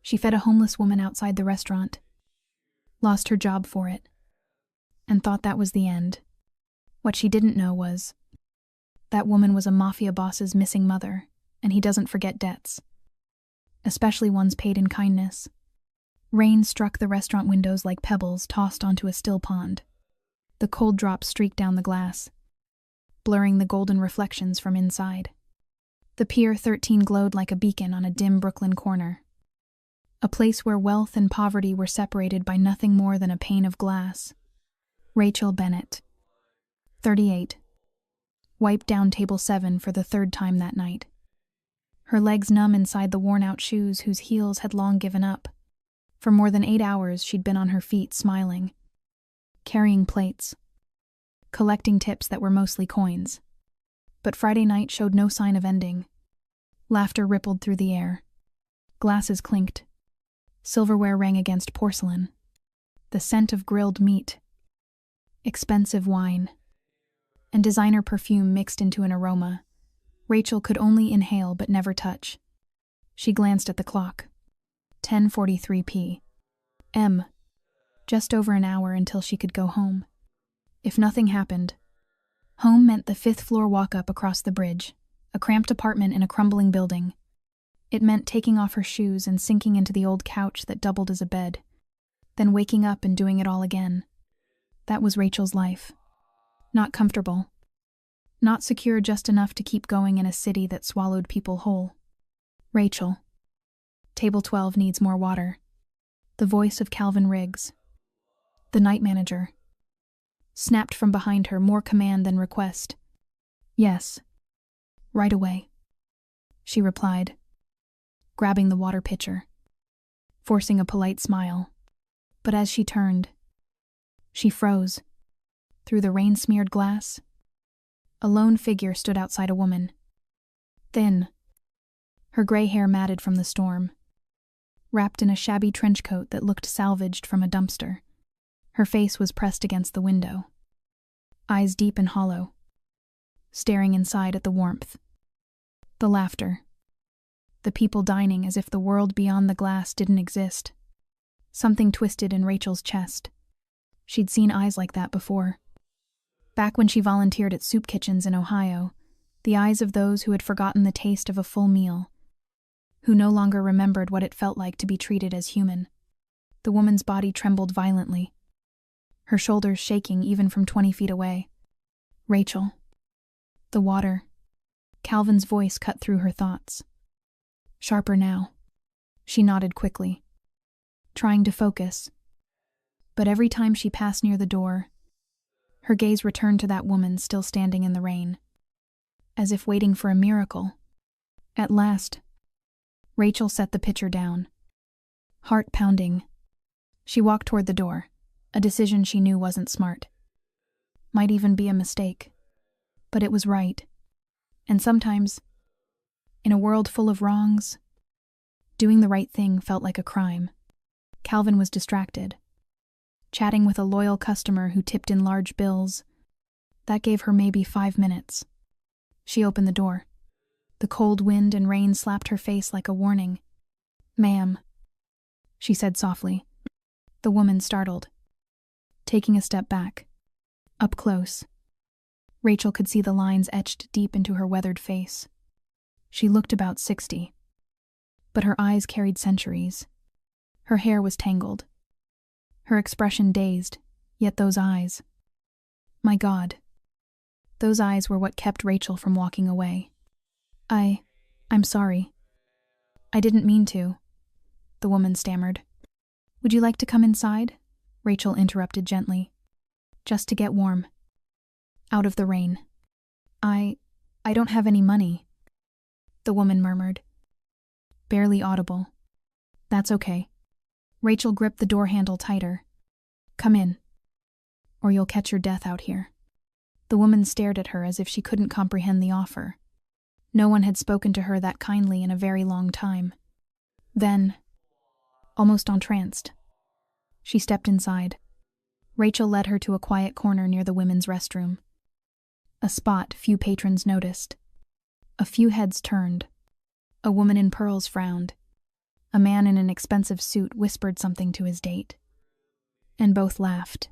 She fed a homeless woman outside the restaurant, lost her job for it, and thought that was the end. What she didn't know was that woman was a mafia boss's missing mother, and he doesn't forget debts, especially ones paid in kindness. Rain struck the restaurant windows like pebbles tossed onto a still pond. The cold drops streaked down the glass, blurring the golden reflections from inside. The Pier 13 glowed like a beacon on a dim Brooklyn corner, a place where wealth and poverty were separated by nothing more than a pane of glass. Rachel Bennett, 38, wiped down table 7 for the third time that night. Her legs numb inside the worn-out shoes whose heels had long given up. For more than 8 hours she'd been on her feet smiling, carrying plates, collecting tips that were mostly coins. But Friday night showed no sign of ending. Laughter rippled through the air. Glasses clinked. Silverware rang against porcelain. The scent of grilled meat, expensive wine, and designer perfume mixed into an aroma Rachel could only inhale but never touch. She glanced at the clock. 10:43 p.m. Just over an hour until she could go home. If nothing happened, home meant the 5th floor walk-up across the bridge, a cramped apartment in a crumbling building. It meant taking off her shoes and sinking into the old couch that doubled as a bed, then waking up and doing it all again. That was Rachel's life. Not comfortable. Not secure just enough to keep going in a city that swallowed people whole. Rachel. Table 12 needs more water. The voice of Calvin Riggs, the night manager, snapped from behind her, more command than request. Yes. Right away, she replied, grabbing the water pitcher, forcing a polite smile. But as she turned, she froze. Through the rain-smeared glass, a lone figure stood outside a woman. Thin, her gray hair matted from the storm, wrapped in a shabby trench coat that looked salvaged from a dumpster. Her face was pressed against the window, eyes deep and hollow, staring inside at the warmth, the laughter, the people dining as if the world beyond the glass didn't exist. Something twisted in Rachel's chest. She'd seen eyes like that before. Back when she volunteered at soup kitchens in Ohio, the eyes of those who had forgotten the taste of a full meal, who no longer remembered what it felt like to be treated as human. The woman's body trembled violently, her shoulders shaking even from 20 feet away. Rachel. The water. Calvin's voice cut through her thoughts. Sharper now. She nodded quickly, trying to focus. But every time she passed near the door, her gaze returned to that woman still standing in the rain, as if waiting for a miracle. At last, Rachel set the pitcher down, heart pounding. She walked toward the door, a decision she knew wasn't smart. Might even be a mistake. But it was right. And sometimes, in a world full of wrongs, doing the right thing felt like a crime. Calvin was distracted, chatting with a loyal customer who tipped in large bills. That gave her maybe 5 minutes. She opened the door. The cold wind and rain slapped her face like a warning. "Ma'am," she said softly. The woman startled, taking a step back. Up close, Rachel could see the lines etched deep into her weathered face. She looked about 60, but her eyes carried centuries. Her hair was tangled, her expression dazed, yet those eyes. My God. Those eyes were what kept Rachel from walking away. I'm sorry. I didn't mean to," the woman stammered. "Would you like to come inside?" Rachel interrupted gently. "Just to get warm. Out of the rain." I don't have any money," the woman murmured, barely audible. "That's okay." Rachel gripped the door handle tighter. "Come in, or you'll catch your death out here." The woman stared at her as if she couldn't comprehend the offer. No one had spoken to her that kindly in a very long time. Then, almost entranced, she stepped inside. Rachel led her to a quiet corner near the women's restroom. A spot few patrons noticed. A few heads turned. A woman in pearls frowned. A man in an expensive suit whispered something to his date. And both laughed.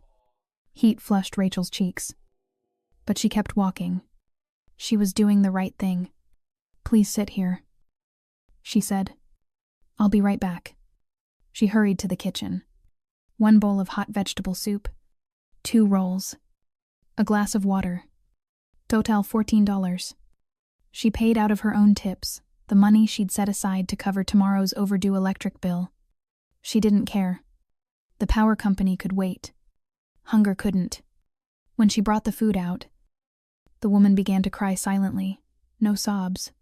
Heat flushed Rachel's cheeks. But she kept walking. She was doing the right thing. "Please sit here," she said. "I'll be right back." She hurried to the kitchen. 1 bowl of hot vegetable soup, 2 rolls, a glass of water. Total $14. She paid out of her own tips, the money she'd set aside to cover tomorrow's overdue electric bill. She didn't care. The power company could wait. Hunger couldn't. When she brought the food out, the woman began to cry silently, no sobs.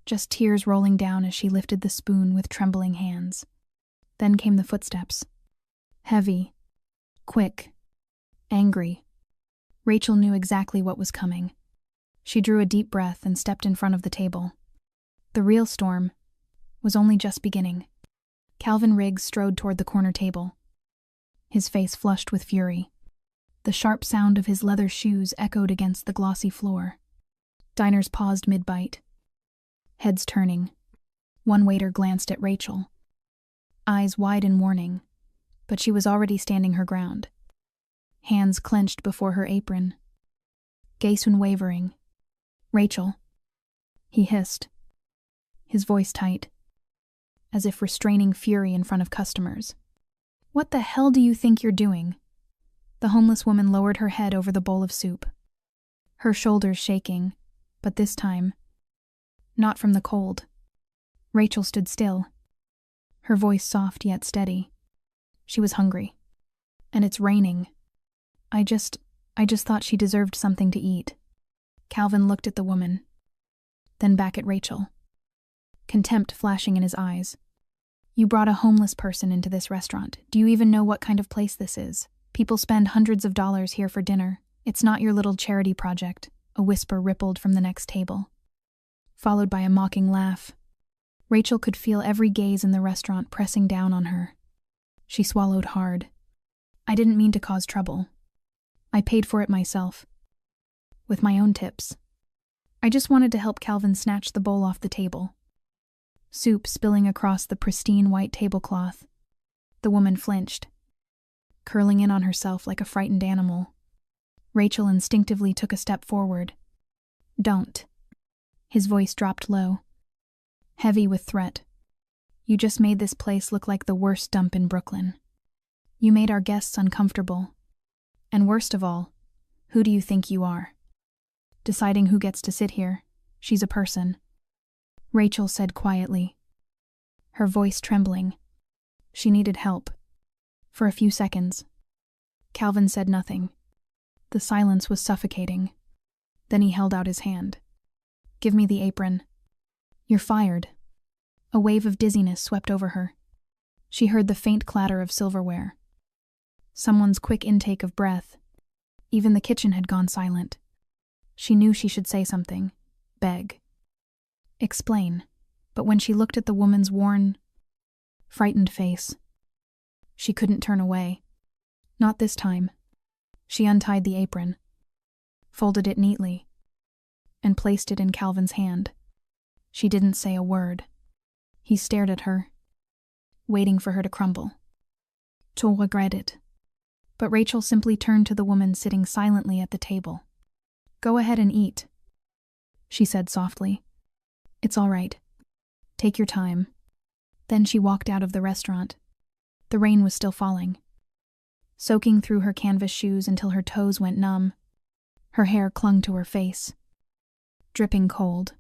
Just tears rolling down as she lifted the spoon with trembling hands. Then came the footsteps. Heavy, quick, angry. Rachel knew exactly what was coming. She drew a deep breath and stepped in front of the table. The real storm was only just beginning. Calvin Riggs strode toward the corner table, his face flushed with fury. The sharp sound of his leather shoes echoed against the glossy floor. Diners paused mid-bite, heads turning. One waiter glanced at Rachel, eyes wide in warning, but she was already standing her ground, hands clenched before her apron. Gaysun wavering. "Rachel," he hissed, his voice tight, as if restraining fury in front of customers. "What the hell do you think you're doing?" The homeless woman lowered her head over the bowl of soup, her shoulders shaking, but this time, not from the cold. Rachel stood still, her voice soft yet steady. She was hungry. "And it's raining. I just thought she deserved something to eat." Calvin looked at the woman, then back at Rachel, contempt flashing in his eyes. "You brought a homeless person into this restaurant. Do you even know what kind of place this is? People spend hundreds of dollars here for dinner. It's not your little charity project." A whisper rippled from the next table, followed by a mocking laugh. Rachel could feel every gaze in the restaurant pressing down on her. She swallowed hard. "I didn't mean to cause trouble. I paid for it myself, with my own tips. I just wanted to help." Calvin snatched the bowl off the table, soup spilling across the pristine white tablecloth. The woman flinched, curling in on herself like a frightened animal. Rachel instinctively took a step forward. "Don't." His voice dropped low, heavy with threat. "You just made this place look like the worst dump in Brooklyn. You made our guests uncomfortable. And worst of all, who do you think you are? Deciding who gets to sit here. She's a person." Rachel said quietly, her voice trembling. She needed help. For a few seconds, Calvin said nothing. The silence was suffocating. Then he held out his hand. "Give me the apron." "You're fired." A wave of dizziness swept over her. She heard the faint clatter of silverware, someone's quick intake of breath. Even the kitchen had gone silent. She knew she should say something, beg, explain, but when she looked at the woman's worn, frightened face, she couldn't turn away. Not this time. She untied the apron, folded it neatly, and placed it in Calvin's hand. She didn't say a word. He stared at her, waiting for her to crumble, to regret it. But Rachel simply turned to the woman sitting silently at the table. "Go ahead and eat," she said softly. "It's all right. Take your time." Then she walked out of the restaurant. The rain was still falling, soaking through her canvas shoes until her toes went numb. Her hair clung to her face, dripping cold.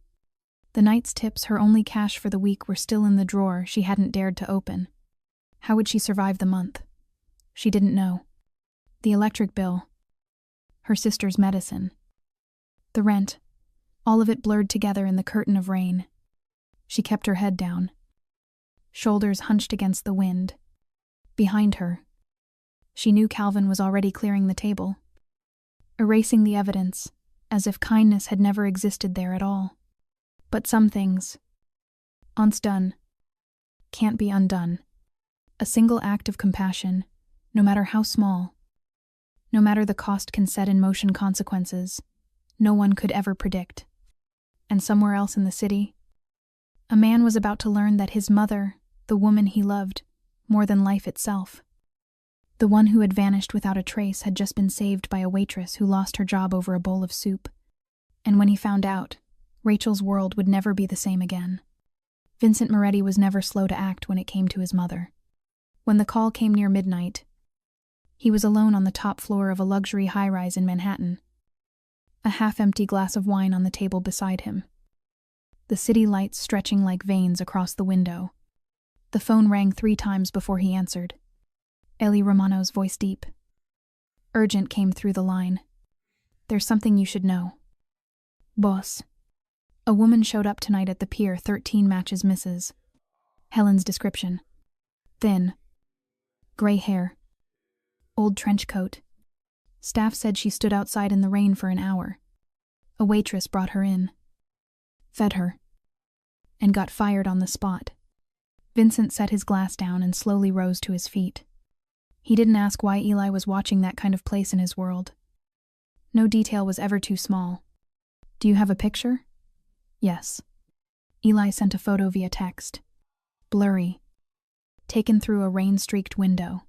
The night's tips, her only cash for the week, were still in the drawer she hadn't dared to open. How would she survive the month? She didn't know. The electric bill, her sister's medicine, the rent, all of it blurred together in the curtain of rain. She kept her head down, shoulders hunched against the wind. Behind her, she knew Calvin was already clearing the table, erasing the evidence, as if kindness had never existed there at all. But some things, once done, can't be undone. A single act of compassion, no matter how small, no matter the cost, can set in motion consequences no one could ever predict. And somewhere else in the city, a man was about to learn that his mother The woman he loved, more than life itself. The one who had vanished without a trace had just been saved by a waitress who lost her job over a bowl of soup. And when he found out, Rachel's world would never be the same again. Vincent Moretti was never slow to act when it came to his mother. When the call came near midnight, he was alone on the top floor of a luxury high-rise in Manhattan, a half-empty glass of wine on the table beside him. The city lights stretching like veins across the window. The phone rang 3 times before he answered. Eli Romano's voice deep. Urgent came through the line. There's something you should know. Boss. A woman showed up tonight at the pier, 13 matches misses. Helen's description. Thin. Gray hair. Old trench coat. Staff said she stood outside in the rain for an hour. A waitress brought her in. Fed her. And got fired on the spot. Vincent set his glass down and slowly rose to his feet. He didn't ask why Eli was watching that kind of place in his world. No detail was ever too small. Do you have a picture? Yes. Eli sent a photo via text. Blurry. Taken through a rain-streaked window.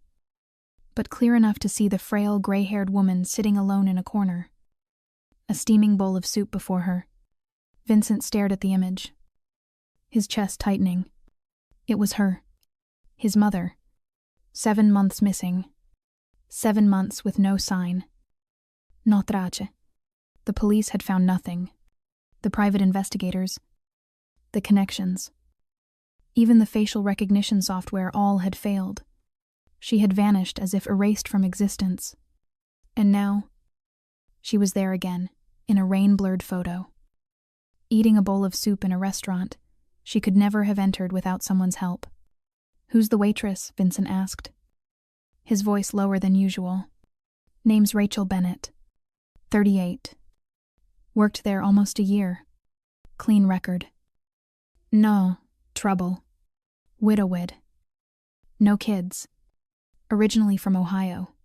But clear enough to see the frail, gray-haired woman sitting alone in a corner. A steaming bowl of soup before her. Vincent stared at the image. His chest tightening. It was her. His mother. 7 months missing. 7 months with no sign. No trace. The police had found nothing. The private investigators. The connections. Even the facial recognition software, all had failed. She had vanished as if erased from existence. And now, she was there again, in a rain-blurred photo. Eating a bowl of soup in a restaurant, she could never have entered without someone's help. Who's the waitress? Vincent asked. His voice lower than usual. Name's Rachel Bennett. 38. Worked there almost a year. Clean record. No trouble. Widowed. No kids. Originally from Ohio.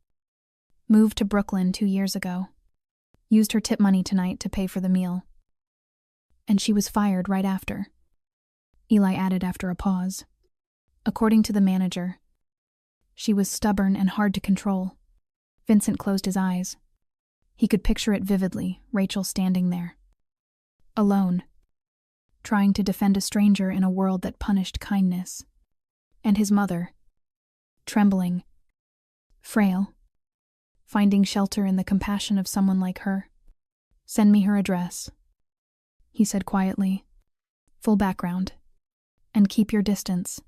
Moved to Brooklyn 2 years ago. Used her tip money tonight to pay for the meal. And she was fired right after. Eli added after a pause. According to the manager, she was stubborn and hard to control. Vincent closed his eyes. He could picture it vividly, Rachel standing there. Alone. Trying to defend a stranger in a world that punished kindness. And his mother. Trembling. Frail. Finding shelter in the compassion of someone like her. Send me her address, he said quietly. Full background. And keep your distance.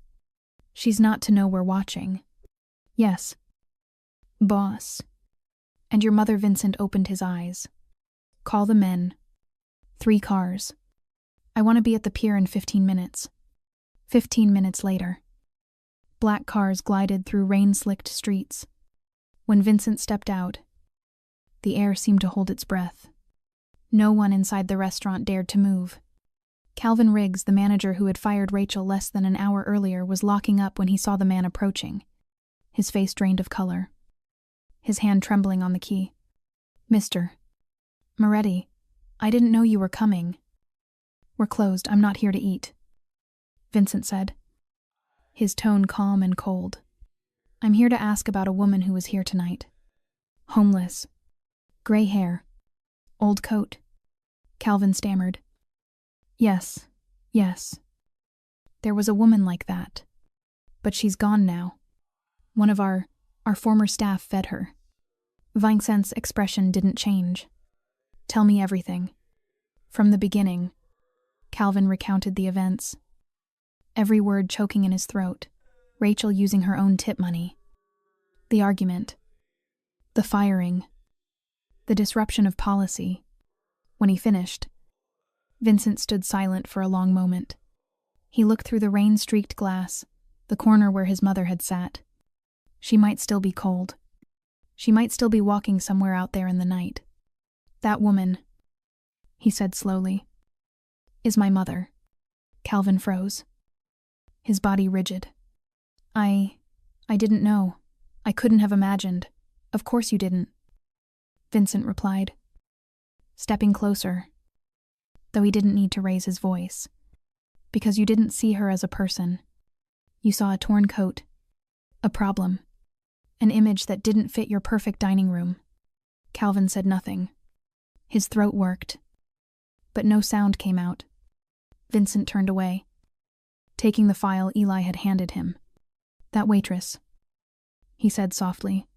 She's not to know we're watching. Yes. Boss. And your mother? Vincent opened his eyes. Call the men. 3 cars. I want to be at the pier in 15 minutes. 15 minutes later. Black cars glided through rain-slicked streets. When Vincent stepped out, the air seemed to hold its breath. No one inside the restaurant dared to move. Calvin Riggs, the manager who had fired Rachel less than an hour earlier, was locking up when he saw the man approaching, his face drained of color, his hand trembling on the key. Mr. Moretti, I didn't know you were coming. We're closed. I'm not here to eat, Vincent said, his tone calm and cold. I'm here to ask about a woman who was here tonight. Homeless. Gray hair. Old coat. Calvin stammered. Yes. There was a woman like that. But she's gone now. One of our former staff fed her. Vincent's expression didn't change. Tell me everything. From the beginning. Calvin recounted the events. Every word choking in his throat. Rachel using her own tip money. The argument. The firing. The disruption of policy. When he finished, Vincent stood silent for a long moment. He looked through the rain-streaked glass, the corner where his mother had sat. She might still be cold. She might still be walking somewhere out there in the night. That woman, he said slowly, is my mother. Calvin froze, his body rigid. I didn't know. I couldn't have imagined. Of course you didn't, Vincent replied, stepping closer, though he didn't need to raise his voice. Because you didn't see her as a person. You saw a torn coat, a problem, an image that didn't fit your perfect dining room. Calvin said nothing. His throat worked, but no sound came out. Vincent turned away, taking the file Eli had handed him. That waitress, he said softly,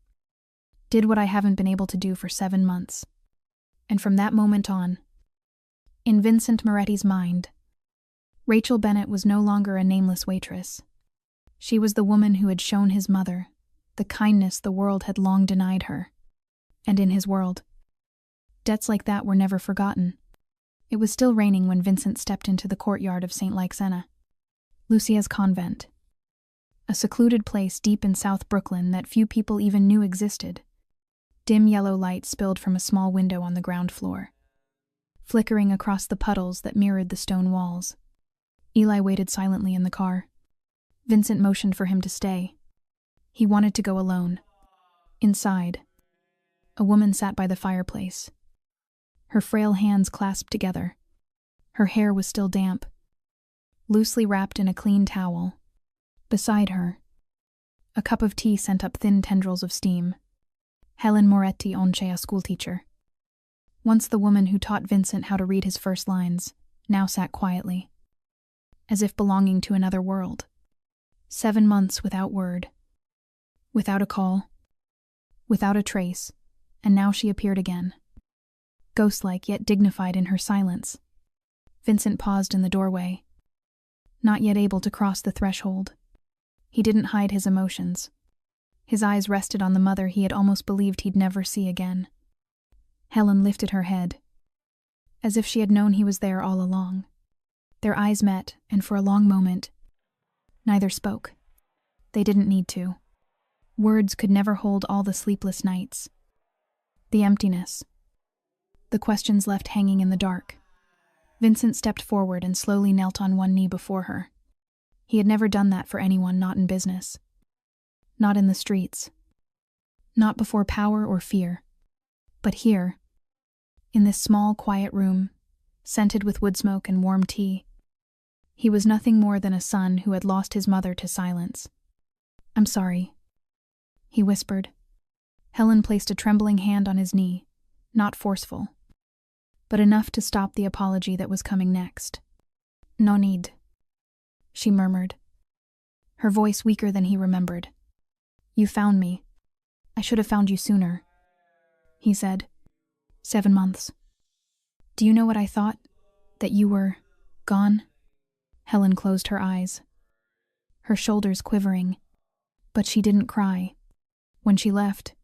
did what I haven't been able to do for 7 months. And from that moment on, in Vincent Moretti's mind, Rachel Bennett was no longer a nameless waitress. She was the woman who had shown his mother the kindness the world had long denied her. And in his world, debts like that were never forgotten. It was still raining when Vincent stepped into the courtyard of St. Lyxena, Lucia's convent, a secluded place deep in South Brooklyn that few people even knew existed. Dim yellow light spilled from a small window on the ground floor, flickering across the puddles that mirrored the stone walls. Eli waited silently in the car. Vincent motioned for him to stay. He wanted to go alone. Inside, a woman sat by the fireplace, her frail hands clasped together. Her hair was still damp, loosely wrapped in a clean towel. Beside her, a cup of tea sent up thin tendrils of steam. Helen Moretti, Oncea schoolteacher. Once the woman who taught Vincent how to read his first lines, now sat quietly, as if belonging to another world. 7 months without word, without a call, without a trace, and now she appeared again, ghost-like yet dignified in her silence. Vincent paused in the doorway, not yet able to cross the threshold. He didn't hide his emotions. His eyes rested on the mother he had almost believed he'd never see again. Helen lifted her head, as if she had known he was there all along. Their eyes met, and for a long moment, neither spoke. They didn't need to. Words could never hold all the sleepless nights, the emptiness, the questions left hanging in the dark. Vincent stepped forward and slowly knelt on one knee before her. He had never done that for anyone not in business, not in the streets, not before power or fear. But here, in this small, quiet room, scented with wood smoke and warm tea, he was nothing more than a son who had lost his mother to silence. "I'm sorry," he whispered. Helen placed a trembling hand on his knee, not forceful, but enough to stop the apology that was coming next. "No need," she murmured, her voice weaker than he remembered. "You found me. I should have found you sooner," he said. 7 months. "Do you know what I thought? That you were gone?" Helen closed her eyes, her shoulders quivering, but she didn't cry. When she left,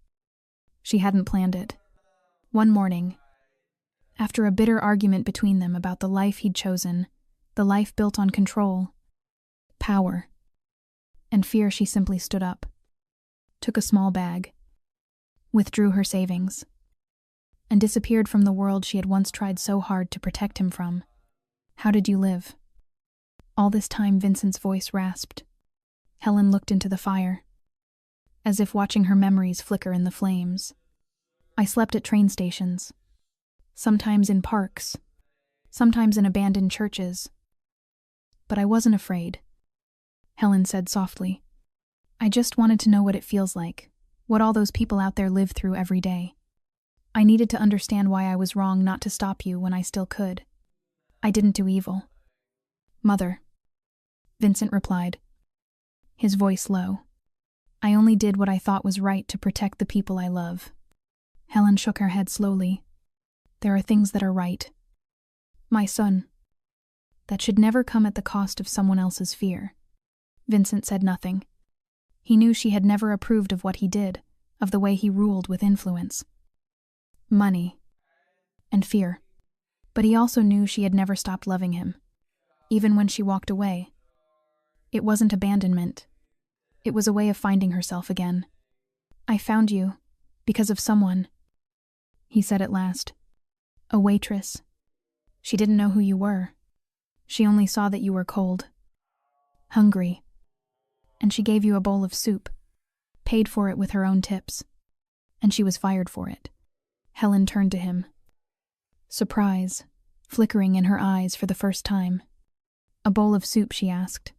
she hadn't planned it. One morning, after a bitter argument between them about the life he'd chosen, the life built on control, power, and fear, she simply stood up, took a small bag, withdrew her savings, and disappeared from the world she had once tried so hard to protect him from. "How did you live?" All this time Vincent's voice rasped. Helen looked into the fire, as if watching her memories flicker in the flames. "I slept at train stations, sometimes in parks, sometimes in abandoned churches. But I wasn't afraid," Helen said softly. "I just wanted to know what it feels like, what all those people out there live through every day. I needed to understand why I was wrong not to stop you when I still could. I didn't do evil." "Mother," Vincent replied, his voice low. "I only did what I thought was right to protect the people I love." Helen shook her head slowly. "There are things that are right, my son, that should never come at the cost of someone else's fear." Vincent said nothing. He knew she had never approved of what he did, of the way he ruled with influence, money, and fear. But he also knew she had never stopped loving him, even when she walked away. It wasn't abandonment. It was a way of finding herself again. "I found you because of someone," he said at last. "A waitress. She didn't know who you were. She only saw that you were cold, hungry, and she gave you a bowl of soup, paid for it with her own tips, and she was fired for it." Helen turned to him, surprise flickering in her eyes for the first time. "A bowl of soup?" she asked.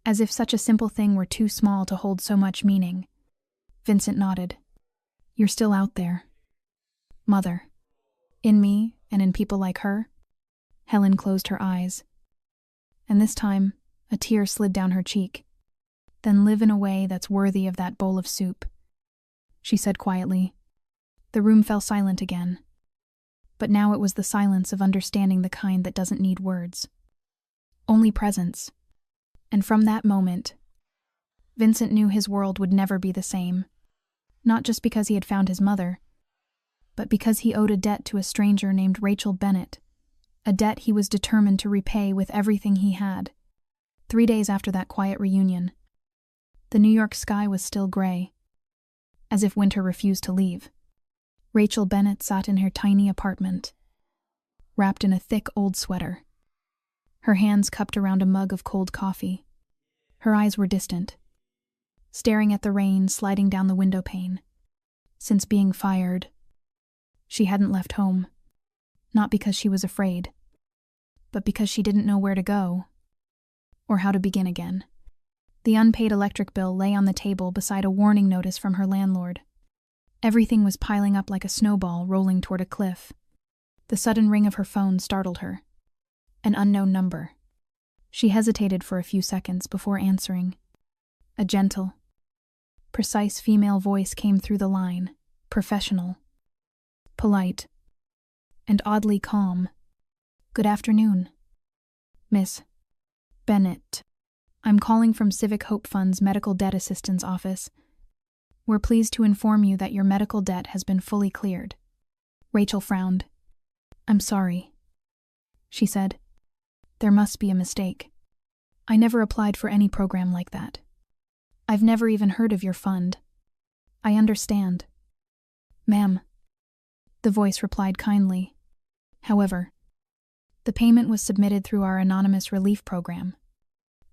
as if such a simple thing were too small to hold so much meaning. Vincent nodded. You're still out there. Mother. In me and in people like her? Helen closed her eyes. And this time, a tear slid down her cheek. Then live in a way that's worthy of that bowl of soup, she said quietly. The room fell silent again. But now it was the silence of understanding, the kind that doesn't need words. Only presence. And from that moment, Vincent knew his world would never be the same. Not just because he had found his mother, but because he owed a debt to a stranger named Rachel Bennett, a debt he was determined to repay with everything he had. 3 days after that quiet reunion, the New York sky was still gray, as if winter refused to leave. Rachel Bennett sat in her tiny apartment, wrapped in a thick old sweater, her hands cupped around a mug of cold coffee. Her eyes were distant, staring at the rain sliding down the window pane. Since being fired, she hadn't left home, not because she was afraid, but because she didn't know where to go, or how to begin again. The unpaid electric bill lay on the table beside a warning notice from her landlord. Everything was piling up like a snowball rolling toward a cliff. The sudden ring of her phone startled her. An unknown number. She hesitated for a few seconds before answering. A gentle, precise female voice came through the line, professional, polite, and oddly calm. Good afternoon, Miss Bennett. I'm calling from Civic Hope Fund's Medical Debt Assistance Office. We're pleased to inform you that your medical debt has been fully cleared. Rachel frowned. I'm sorry, she said. There must be a mistake. I never applied for any program like that. I've never even heard of your fund. I understand. Ma'am, the voice replied kindly. However, the payment was submitted through our anonymous relief program.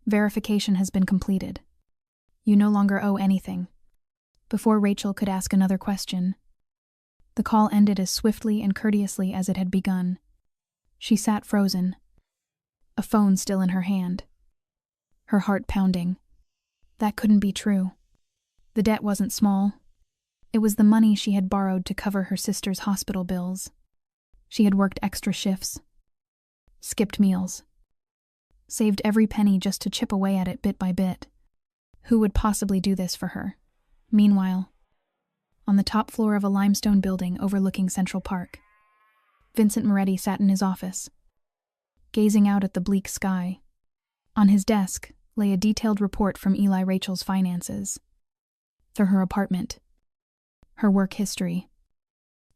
Verification has been completed. You no longer owe anything. Before Rachel could ask another question, the call ended as swiftly and courteously as it had begun. She sat frozen, a phone still in her hand, her heart pounding. That couldn't be true. The debt wasn't small. It was the money she had borrowed to cover her sister's hospital bills. She had worked extra shifts, skipped meals, saved every penny just to chip away at it bit by bit. Who would possibly do this for her? Meanwhile, on the top floor of a limestone building overlooking Central Park, Vincent Moretti sat in his office, gazing out at the bleak sky. On his desk lay a detailed report from Eli Rachel's finances, for her apartment, her work history,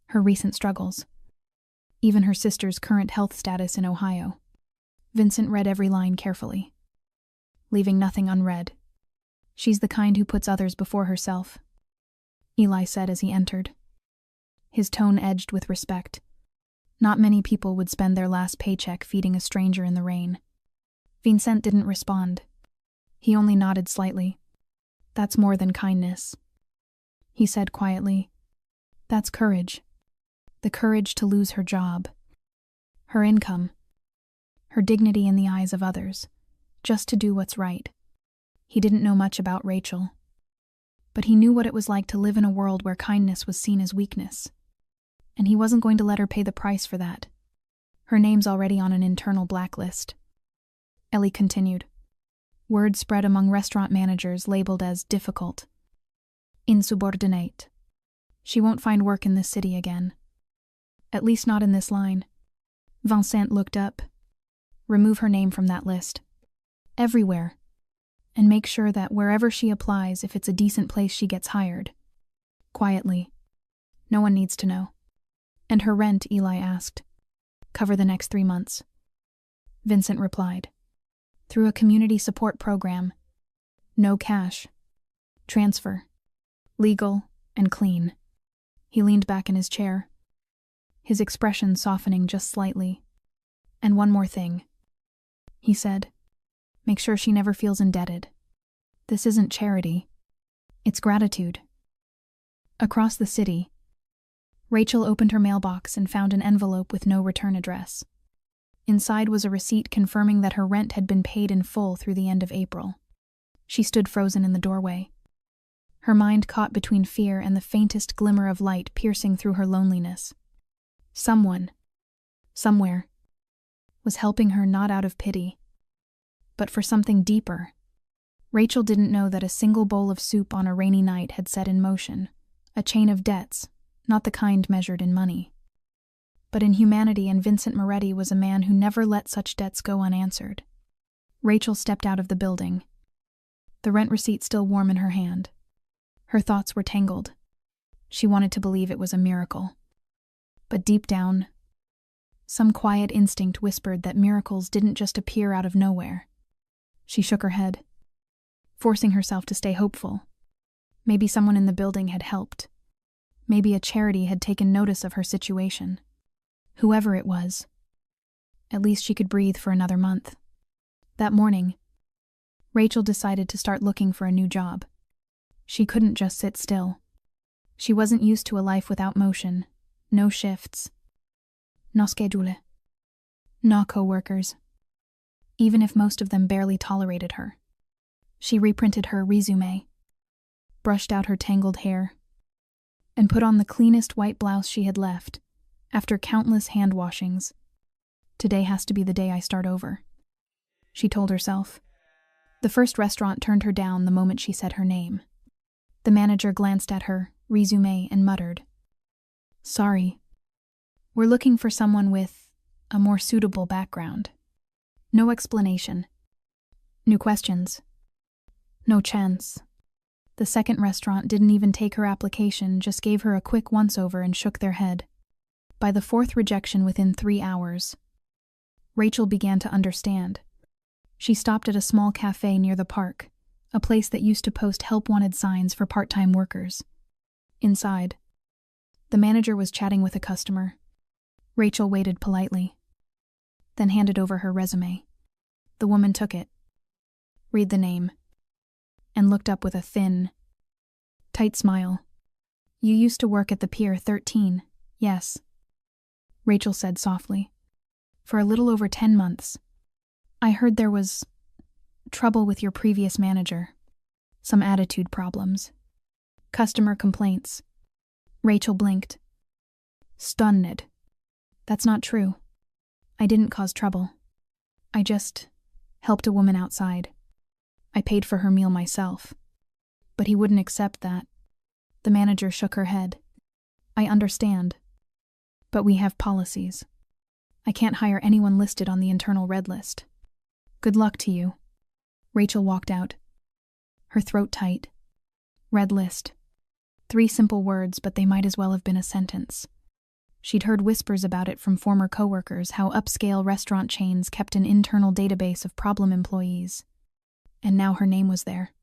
her recent struggles, even her sister's current health status in Ohio. Vincent read every line carefully, leaving nothing unread. She's the kind who puts others before herself, Eli said as he entered, his tone edged with respect. Not many people would spend their last paycheck feeding a stranger in the rain. Vincent didn't respond. He only nodded slightly. That's more than kindness, he said quietly. That's courage. The courage to lose her job, her income, her dignity in the eyes of others, just to do what's right. He didn't know much about Rachel, but he knew what it was like to live in a world where kindness was seen as weakness. And he wasn't going to let her pay the price for that. Her name's already on an internal blacklist. Ellie continued. Word spread among restaurant managers labeled as difficult, insubordinate. She won't find work in this city again. At least not in this line. Vincent looked up. Remove her name from that list. Everywhere. And make sure that wherever she applies, if it's a decent place, she gets hired. Quietly. No one needs to know. And her rent, Eli asked. Cover the next 3 months. Vincent replied. Through a community support program. No cash. Transfer. Legal and clean. He leaned back in his chair, his expression softening just slightly. And one more thing, he said. Make sure she never feels indebted. This isn't charity. It's gratitude. Across the city, Rachel opened her mailbox and found an envelope with no return address. Inside was a receipt confirming that her rent had been paid in full through the end of April. She stood frozen in the doorway, her mind caught between fear and the faintest glimmer of light piercing through her loneliness. Someone, somewhere, was helping her not out of pity, but for something deeper. Rachel didn't know that a single bowl of soup on a rainy night had set in motion a chain of debts, not the kind measured in money, but in humanity, and Vincent Moretti was a man who never let such debts go unanswered. Rachel stepped out of the building, the rent receipt still warm in her hand. Her thoughts were tangled. She wanted to believe it was a miracle. But deep down, some quiet instinct whispered that miracles didn't just appear out of nowhere. She shook her head, forcing herself to stay hopeful. Maybe someone in the building had helped. Maybe a charity had taken notice of her situation. Whoever it was, at least she could breathe for another month. That morning, Rachel decided to start looking for a new job. She couldn't just sit still. She wasn't used to a life without motion, no shifts, no schedule, no co-workers, even if most of them barely tolerated her. She reprinted her resume, brushed out her tangled hair, and put on the cleanest white blouse she had left, after countless hand washings. Today has to be the day I start over, she told herself. The first restaurant turned her down the moment she said her name. The manager glanced at her resume and muttered, "Sorry, we're looking for someone with a more suitable background." No explanation. No questions. No chance. The second restaurant didn't even take her application, just gave her a quick once-over and shook their head. By the fourth rejection within 3 hours, Rachel began to understand. She stopped at a small cafe near the park, a place that used to post help-wanted signs for part-time workers. Inside, the manager was chatting with a customer. Rachel waited politely, then handed over her resume. The woman took it, read the name, and looked up with a thin, tight smile. "You used to work at the Pier 13, yes," Rachel said softly. "For a little over 10 months. I heard there was trouble with your previous manager. Some attitude problems. Customer complaints." Rachel blinked, stunned. "That's not true. I didn't cause trouble. I just helped a woman outside. I paid for her meal myself." But he wouldn't accept that. The manager shook her head. "I understand, but we have policies. I can't hire anyone listed on the internal red list. Good luck to you." Rachel walked out, her throat tight. Red list. 3 simple words, but they might as well have been a sentence. She'd heard whispers about it from former coworkers, how upscale restaurant chains kept an internal database of problem employees. And now her name was there,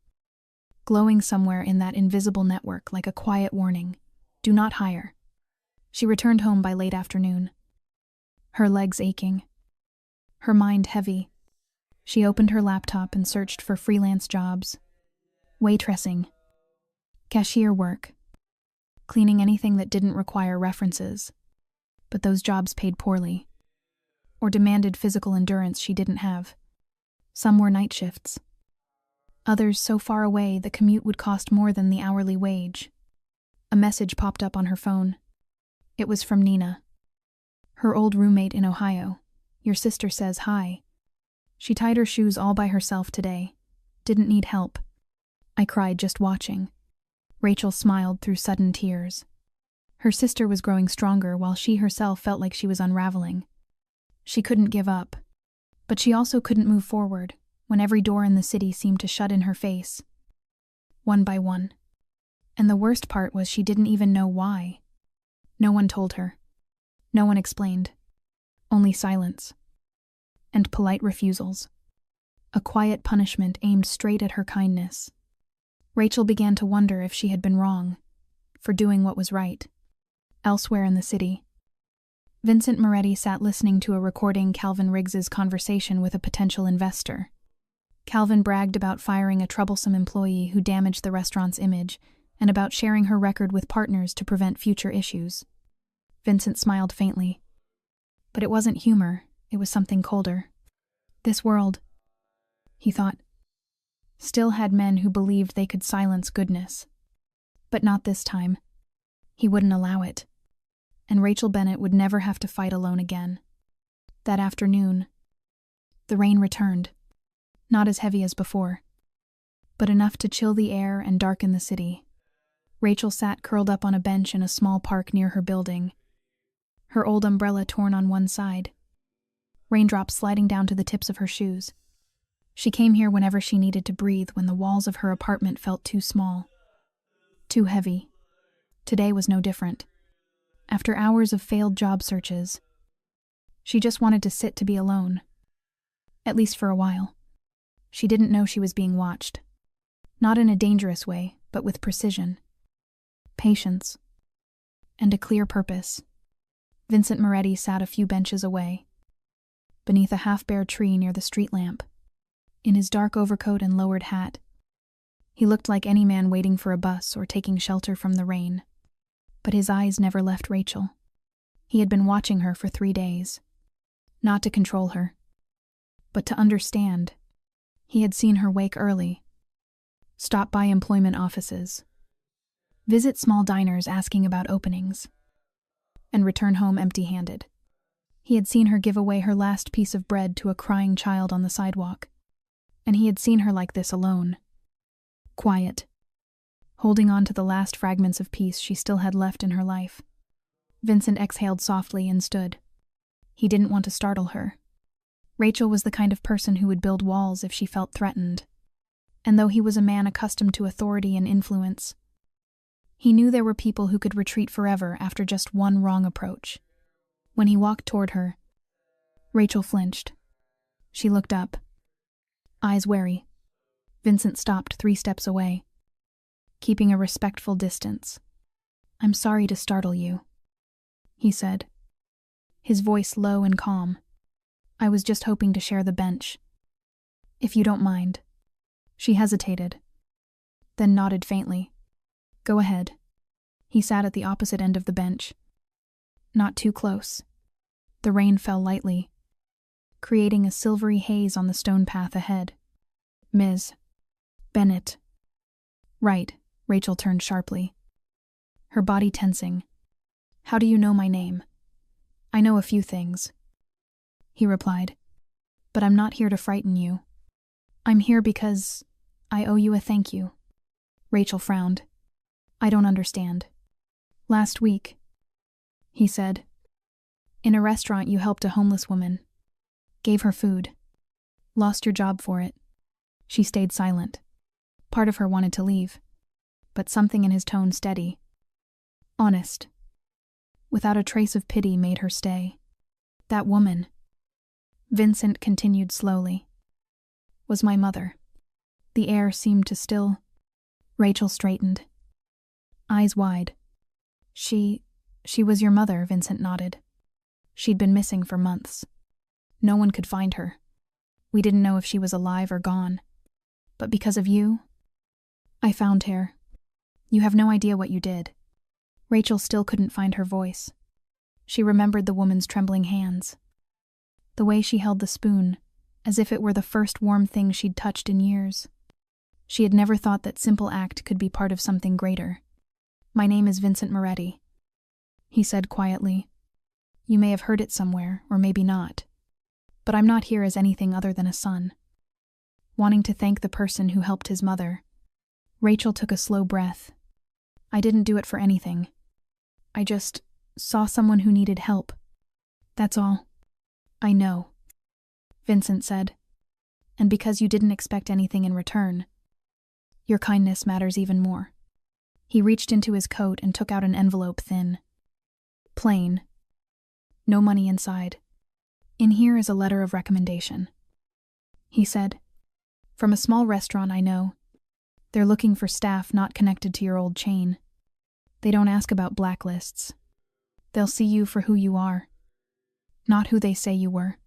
glowing somewhere in that invisible network like a quiet warning. Do not hire. She returned home by late afternoon, her legs aching, her mind heavy. She opened her laptop and searched for freelance jobs. Waitressing, cashier work, cleaning, anything that didn't require references. But those jobs paid poorly, or demanded physical endurance she didn't have. Some were night shifts. Others so far away the commute would cost more than the hourly wage. A message popped up on her phone. It was from Nina, her old roommate in Ohio. "Your sister says hi. She tied her shoes all by herself today. Didn't need help." I cried just watching. Rachel smiled through sudden tears. Her sister was growing stronger while she herself felt like she was unraveling. She couldn't give up, but she also couldn't move forward when every door in the city seemed to shut in her face, one by one. And the worst part was she didn't even know why. No one told her. No one explained. Only silence. And polite refusals. A quiet punishment aimed straight at her kindness. Rachel began to wonder if she had been wrong for doing what was right. Elsewhere in the city, Vincent Moretti sat listening to a recording Calvin Riggs's conversation with a potential investor. Calvin bragged about firing a troublesome employee who damaged the restaurant's image and about sharing her record with partners to prevent future issues. Vincent smiled faintly. But it wasn't humor, it was something colder. This world, he thought, still had men who believed they could silence goodness. But not this time. He wouldn't allow it. And Rachel Bennett would never have to fight alone again. That afternoon, the rain returned, not as heavy as before, but enough to chill the air and darken the city. Rachel sat curled up on a bench in a small park near her building, her old umbrella torn on one side, raindrops sliding down to the tips of her shoes. She came here whenever she needed to breathe when the walls of her apartment felt too small, too heavy. Today was no different. After hours of failed job searches, she just wanted to sit to be alone. At least for a while. She didn't know she was being watched. Not in a dangerous way, but with precision, patience, and a clear purpose. Vincent Moretti sat a few benches away, beneath a half-bare tree near the street lamp, in his dark overcoat and lowered hat. He looked like any man waiting for a bus or taking shelter from the rain. But his eyes never left Rachel. He had been watching her for 3 days. Not to control her, but to understand. He had seen her wake early, stop by employment offices, visit small diners asking about openings, and return home empty-handed. He had seen her give away her last piece of bread to a crying child on the sidewalk, and he had seen her like this alone, quiet, holding on to the last fragments of peace she still had left in her life. Vincent exhaled softly and stood. He didn't want to startle her. Rachel was the kind of person who would build walls if she felt threatened. And though he was a man accustomed to authority and influence, he knew there were people who could retreat forever after just one wrong approach. When he walked toward her, Rachel flinched. She looked up, eyes wary. Vincent stopped 3 steps away, keeping a respectful distance. "I'm sorry to startle you," he said, his voice low and calm. "I was just hoping to share the bench. If you don't mind." She hesitated, then nodded faintly. "Go ahead." He sat at the opposite end of the bench. Not too close. The rain fell lightly, creating a silvery haze on the stone path ahead. "Ms. Bennett." "Right." Rachel turned sharply, her body tensing. "How do you know my name?" "I know a few things," he replied, "but I'm not here to frighten you. I'm here because I owe you a thank you." Rachel frowned. "I don't understand." "Last week," he said, "in a restaurant you helped a homeless woman, gave her food, lost your job for it." She stayed silent. Part of her wanted to leave, but something in his tone steady, honest, without a trace of pity, made her stay. "That woman," Vincent continued slowly, "was my mother." The air seemed to still. Rachel straightened, eyes wide. She was your mother," Vincent nodded. "She'd been missing for months. No one could find her. We didn't know if she was alive or gone. But because of you, I found her. You have no idea what you did." Rachel still couldn't find her voice. She remembered the woman's trembling hands, the way she held the spoon, as if it were the first warm thing she'd touched in years. She had never thought that simple act could be part of something greater. "My name is Vincent Moretti," he said quietly. "You may have heard it somewhere, or maybe not. But I'm not here as anything other than a son, wanting to thank the person who helped his mother." Rachel took a slow breath. "I didn't do it for anything. I just saw someone who needed help. That's all." "I know," Vincent said. "And because you didn't expect anything in return, your kindness matters even more." He reached into his coat and took out an envelope, thin, plain, no money inside. "In here is a letter of recommendation," he said. "From a small restaurant I know. They're looking for staff not connected to your old chain. They don't ask about blacklists. They'll see you for who you are, not who they say you were."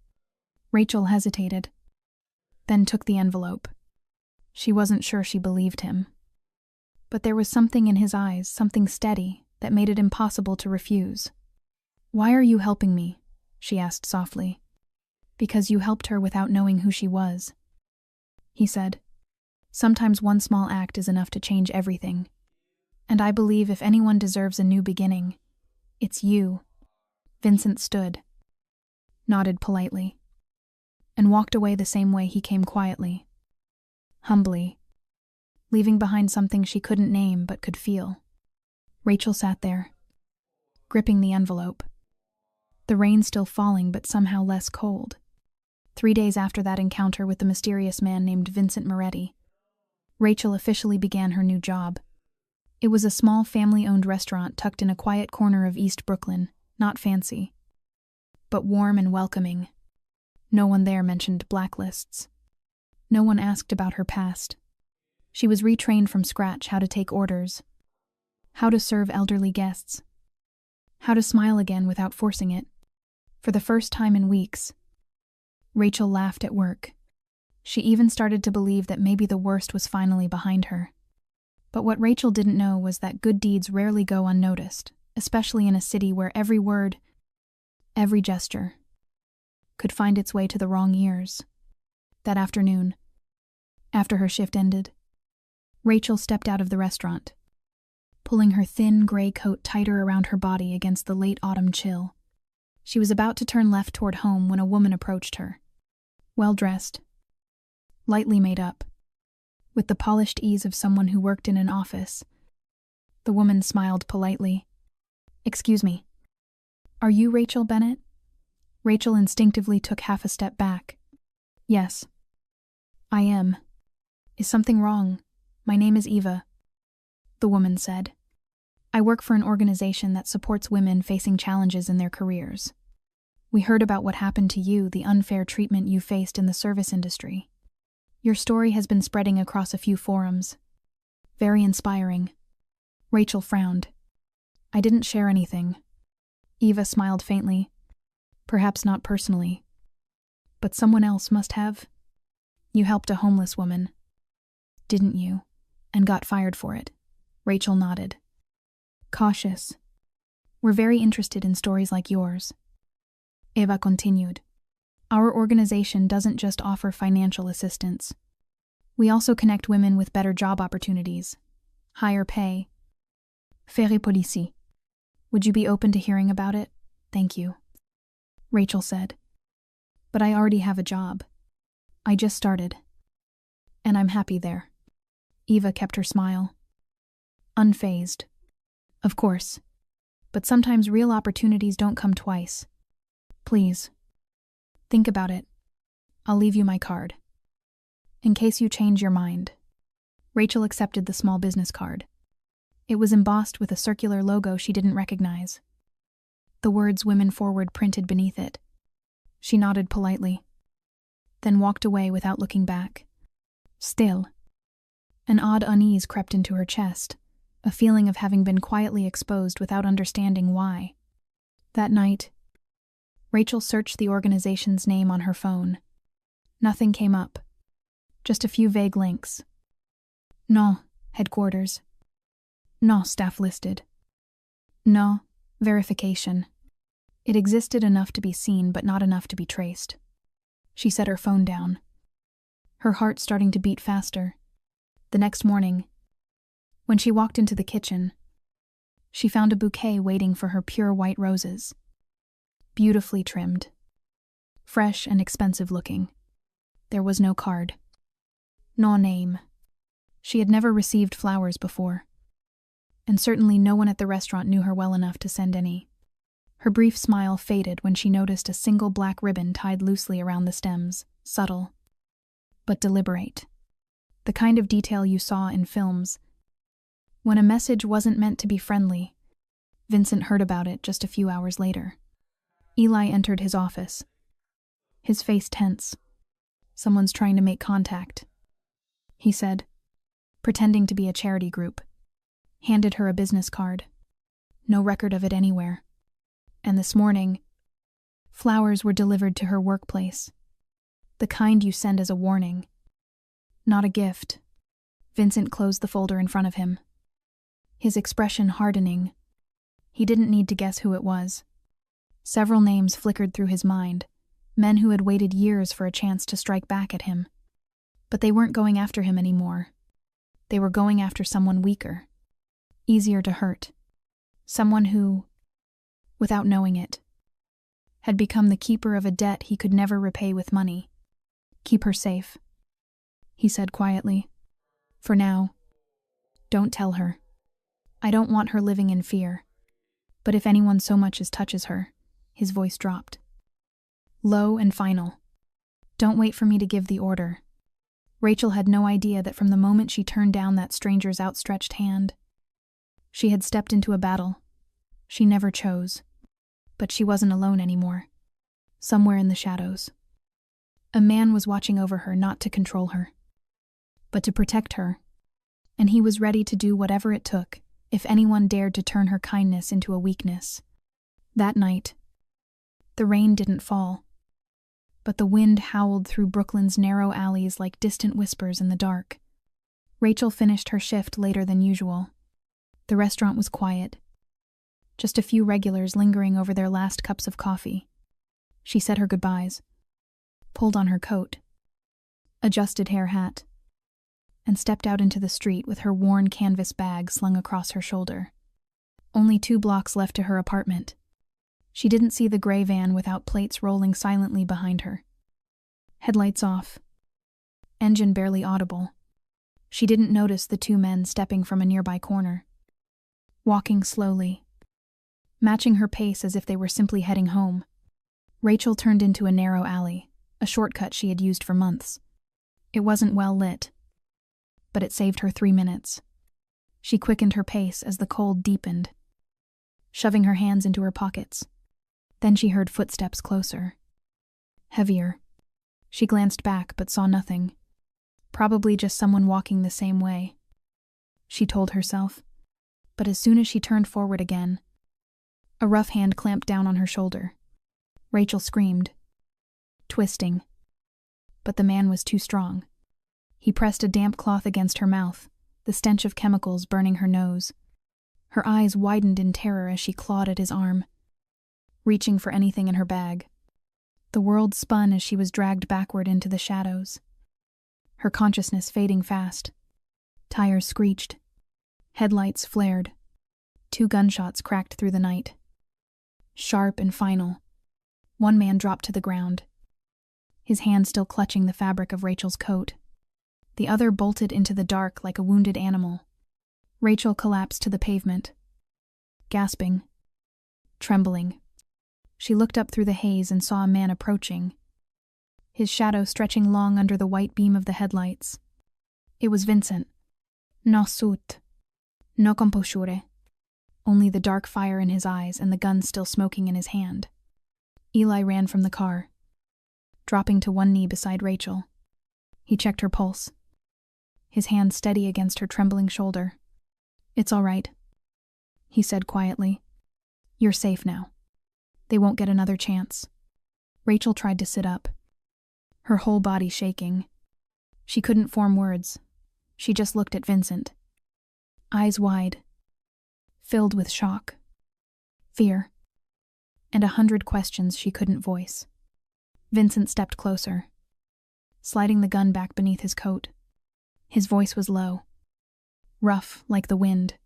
Rachel hesitated, then took the envelope. She wasn't sure she believed him. But there was something in his eyes, something steady, that made it impossible to refuse. "Why are you helping me?" she asked softly. "Because you helped her without knowing who she was," he said. Sometimes one small act is enough to change everything. And I believe if anyone deserves a new beginning, it's you. Vincent stood, nodded politely, and walked away the same way he came, quietly, humbly, leaving behind something she couldn't name but could feel. Rachel sat there, gripping the envelope. The rain still falling, but somehow less cold. 3 days after that encounter with the mysterious man named Vincent Moretti, Rachel officially began her new job. It was a small family-owned restaurant tucked in a quiet corner of East Brooklyn, not fancy, but warm and welcoming. No one there mentioned blacklists. No one asked about her past. She was retrained from scratch how to take orders, how to serve elderly guests, how to smile again without forcing it. For the first time in weeks, Rachel laughed at work. She even started to believe that maybe the worst was finally behind her. But what Rachel didn't know was that good deeds rarely go unnoticed, especially in a city where every word, every gesture, could find its way to the wrong ears. That afternoon, after her shift ended, Rachel stepped out of the restaurant, pulling her thin gray coat tighter around her body against the late autumn chill. She was about to turn left toward home when a woman approached her. Well-dressed, lightly made up, with the polished ease of someone who worked in an office. The woman smiled politely. "Excuse me. Are you Rachel Bennett?" Rachel instinctively took half a step back. "Yes, I am. Is something wrong? My name is Eva," the woman said. "I work for an organization that supports women facing challenges in their careers. We heard about what happened to you, the unfair treatment you faced in the service industry. Your story has been spreading across a few forums. Very inspiring." Rachel frowned. "I didn't share anything." Eva smiled faintly. "Perhaps not personally. But someone else must have. You helped a homeless woman, didn't you? And got fired for it." Rachel nodded. Cautious. "We're very interested in stories like yours." Eva continued. "Our organization doesn't just offer financial assistance. We also connect women with better job opportunities, higher pay. Faire policy. Would you be open to hearing about it?" "Thank you," Rachel said. "But I already have a job. I just started. And I'm happy there." Eva kept her smile. Unfazed. "Of course. But sometimes real opportunities don't come twice. Please, think about it. I'll leave you my card, in case you change your mind." Rachel accepted the small business card. It was embossed with a circular logo she didn't recognize. The words "Women Forward" printed beneath it. She nodded politely, then walked away without looking back. Still, an odd unease crept into her chest, a feeling of having been quietly exposed without understanding why. That night, Rachel searched the organization's name on her phone. Nothing came up. Just a few vague links. No, headquarters. No, staff listed. No, verification. It existed enough to be seen, but not enough to be traced. She set her phone down, her heart starting to beat faster. The next morning, when she walked into the kitchen, she found a bouquet waiting for her, pure white roses. Beautifully trimmed. Fresh and expensive looking. There was no card. No name. She had never received flowers before. And certainly no one at the restaurant knew her well enough to send any. Her brief smile faded when she noticed a single black ribbon tied loosely around the stems, subtle, but deliberate. The kind of detail you saw in films. When a message wasn't meant to be friendly, Vincent heard about it just a few hours later. Eli entered his office, his face tense. "Someone's trying to make contact," he said, pretending to be a charity group. Handed her a business card. No record of it anywhere. And this morning, flowers were delivered to her workplace. The kind you send as a warning. Not a gift. Vincent closed the folder in front of him, his expression hardening. He didn't need to guess who it was. Several names flickered through his mind, men who had waited years for a chance to strike back at him. But they weren't going after him anymore. They were going after someone weaker, easier to hurt. Someone who, without knowing it, had become the keeper of a debt he could never repay with money. "Keep her safe," he said quietly. "For now. Don't tell her. I don't want her living in fear. But if anyone so much as touches her," his voice dropped. Low and final. "Don't wait for me to give the order." Rachel had no idea that from the moment she turned down that stranger's outstretched hand, she had stepped into a battle she never chose. But she wasn't alone anymore. Somewhere in the shadows, a man was watching over her, not to control her, but to protect her, and he was ready to do whatever it took if anyone dared to turn her kindness into a weakness. That night, the rain didn't fall, but the wind howled through Brooklyn's narrow alleys like distant whispers in the dark. Rachel finished her shift later than usual. The restaurant was quiet. Just a few regulars lingering over their last cups of coffee. She said her goodbyes, pulled on her coat, adjusted hair hat, and stepped out into the street with her worn canvas bag slung across her shoulder. Only 2 blocks left to her apartment. She didn't see the gray van without plates rolling silently behind her. Headlights off. Engine barely audible. She didn't notice the 2 men stepping from a nearby corner. Walking slowly, matching her pace as if they were simply heading home, Rachel turned into a narrow alley, a shortcut she had used for months. It wasn't well lit, but it saved her 3 minutes. She quickened her pace as the cold deepened, shoving her hands into her pockets. Then she heard footsteps closer. Heavier. She glanced back but saw nothing. Probably just someone walking the same way, she told herself. But as soon as she turned forward again, a rough hand clamped down on her shoulder. Rachel screamed, twisting. But the man was too strong. He pressed a damp cloth against her mouth, the stench of chemicals burning her nose. Her eyes widened in terror as she clawed at his arm, reaching for anything in her bag. The world spun as she was dragged backward into the shadows, her consciousness fading fast. Tires screeched. Headlights flared. 2 gunshots cracked through the night. Sharp and final. One man dropped to the ground, his hand still clutching the fabric of Rachel's coat. The other bolted into the dark like a wounded animal. Rachel collapsed to the pavement, gasping, trembling. She looked up through the haze and saw a man approaching, his shadow stretching long under the white beam of the headlights. It was Vincent. No suit. No composure. Only the dark fire in his eyes and the gun still smoking in his hand. Eli ran from the car, dropping to one knee beside Rachel. He checked her pulse, his hand steady against her trembling shoulder. "It's all right," he said quietly. "You're safe now. They won't get another chance." Rachel tried to sit up, her whole body shaking. She couldn't form words. She just looked at Vincent, eyes wide, filled with shock, fear, and 100 questions she couldn't voice. Vincent stepped closer, sliding the gun back beneath his coat. His voice was low, rough like the wind.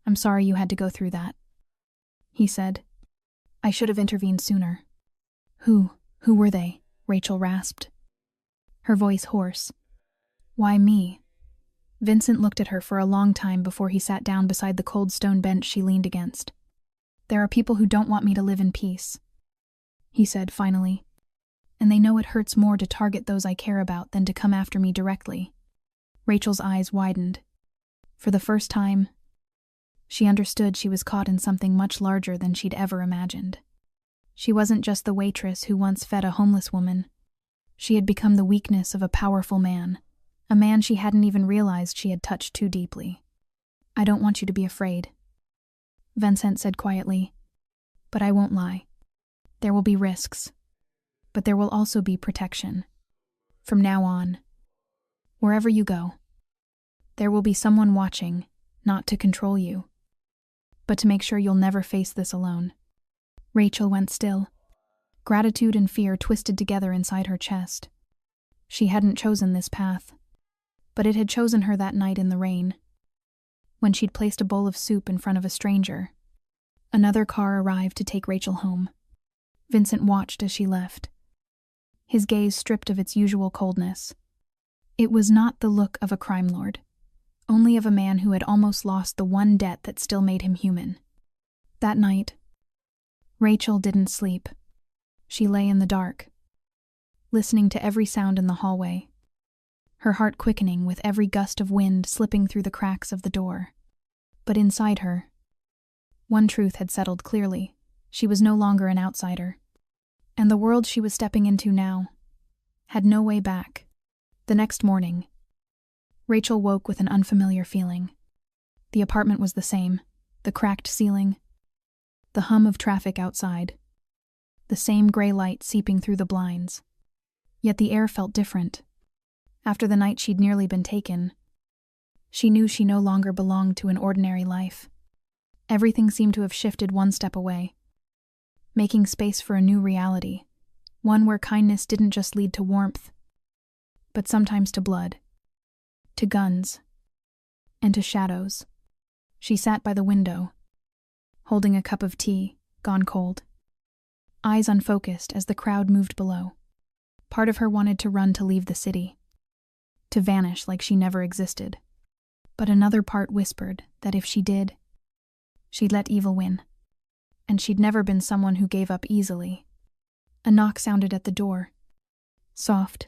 "I'm sorry you had to go through that," he said. "I should have intervened sooner." Who were they?" Rachel rasped, her voice hoarse. "Why me?" Vincent looked at her for a long time before he sat down beside the cold stone bench she leaned against. "There are people who don't want me to live in peace," he said finally. "And they know it hurts more to target those I care about than to come after me directly." Rachel's eyes widened. For the first time, she understood she was caught in something much larger than she'd ever imagined. She wasn't just the waitress who once fed a homeless woman. She had become the weakness of a powerful man, a man she hadn't even realized she had touched too deeply. "I don't want you to be afraid," Vincent said quietly. "But I won't lie. There will be risks, but there will also be protection. From now on, wherever you go, there will be someone watching, not to control you, but to make sure you'll never face this alone." Rachel went still. Gratitude and fear twisted together inside her chest. She hadn't chosen this path, but it had chosen her that night in the rain. When she'd placed a bowl of soup in front of a stranger, another car arrived to take Rachel home. Vincent watched as she left, his gaze stripped of its usual coldness. It was not the look of a crime lord, only of a man who had almost lost the one debt that still made him human. That night, Rachel didn't sleep. She lay in the dark, listening to every sound in the hallway, her heart quickening with every gust of wind slipping through the cracks of the door. But inside her, one truth had settled clearly. She was no longer an outsider, and the world she was stepping into now had no way back. The next morning, Rachel woke with an unfamiliar feeling. The apartment was the same, the cracked ceiling, the hum of traffic outside, the same gray light seeping through the blinds. Yet the air felt different. After the night she'd nearly been taken, she knew she no longer belonged to an ordinary life. Everything seemed to have shifted one step away, making space for a new reality, one where kindness didn't just lead to warmth, but sometimes to blood, to guns, and to shadows. She sat by the window, holding a cup of tea, gone cold, eyes unfocused as the crowd moved below. Part of her wanted to run to leave the city, to vanish like she never existed. But another part whispered that if she did, she'd let evil win. And she'd never been someone who gave up easily. A knock sounded at the door, soft,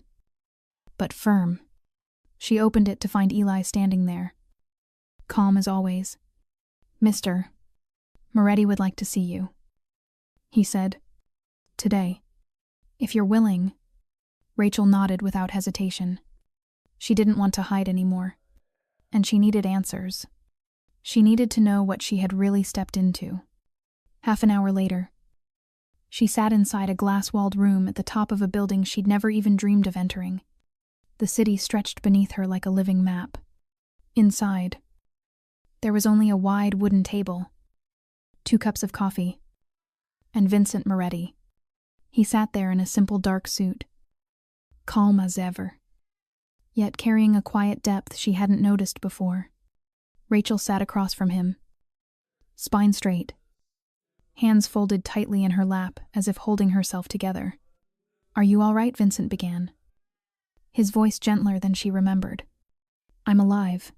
but firm. She opened it to find Eli standing there, calm as always. "Mr. Moretti would like to see you," he said. "Today. If you're willing." Rachel nodded without hesitation. She didn't want to hide anymore, and she needed answers. She needed to know what she had really stepped into. Half an hour later, she sat inside a glass-walled room at the top of a building she'd never even dreamed of entering. The city stretched beneath her like a living map. Inside, there was only a wide wooden table, 2 cups of coffee, and Vincent Moretti. He sat there in a simple dark suit, calm as ever, yet carrying a quiet depth she hadn't noticed before. Rachel sat across from him, spine straight, hands folded tightly in her lap as if holding herself together. "Are you all right?" Vincent began, his voice gentler than she remembered. "I'm alive,"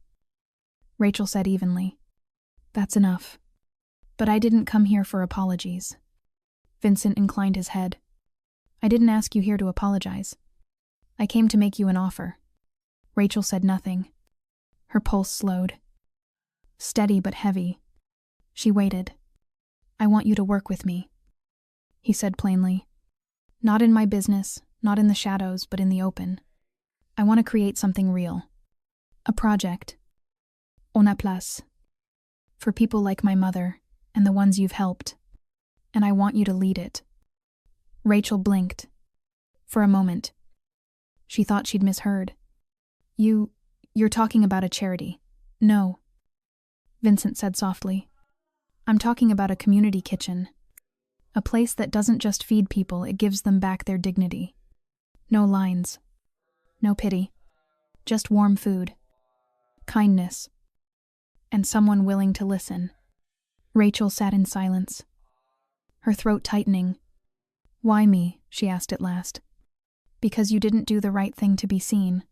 Rachel said evenly. "That's enough. But I didn't come here for apologies." Vincent inclined his head. "I didn't ask you here to apologize. I came to make you an offer." Rachel said nothing. Her pulse slowed. Steady but heavy. She waited. "I want you to work with me," he said plainly. "Not in my business, not in the shadows, but in the open. I want to create something real. A project. Una place. For people like my mother, and the ones you've helped. And I want you to lead it." Rachel blinked. For a moment, she thought she'd misheard. You're talking about a charity." "No," Vincent said softly. "I'm talking about a community kitchen. A place that doesn't just feed people, it gives them back their dignity. No lines. No pity. Just warm food. Kindness. And someone willing to listen." Rachel sat in silence, her throat tightening. "Why me?" she asked at last. "Because you didn't do the right thing to be seen,"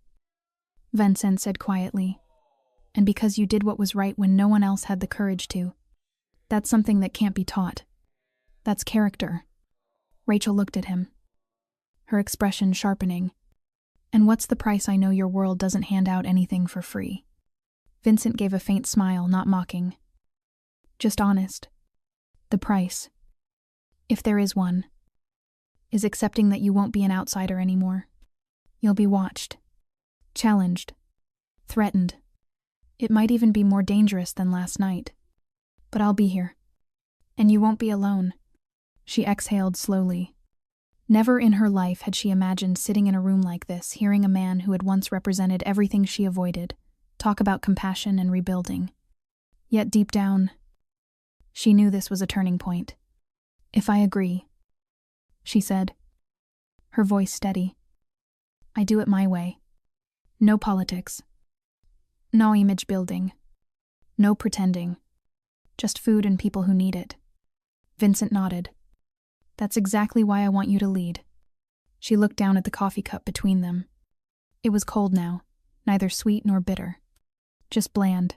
Vincent said quietly. "And because you did what was right when no one else had the courage to. That's something that can't be taught. That's character." Rachel looked at him, her expression sharpening. "And what's the price? I know your world doesn't hand out anything for free." Vincent gave a faint smile, not mocking. "Just honest. The price, if there is one, is accepting that you won't be an outsider anymore. You'll be watched, challenged, threatened. It might even be more dangerous than last night. But I'll be here. And you won't be alone." She exhaled slowly. Never in her life had she imagined sitting in a room like this, hearing a man who had once represented everything she avoided talk about compassion and rebuilding. Yet deep down, she knew this was a turning point. "If I agree," she said, her voice steady. I do it my way. No politics. No image building. No pretending. Just food and people who need it. Vincent nodded. That's exactly why I want you to lead. She looked down at the coffee cup between them. It was cold now, neither sweet nor bitter. Just bland.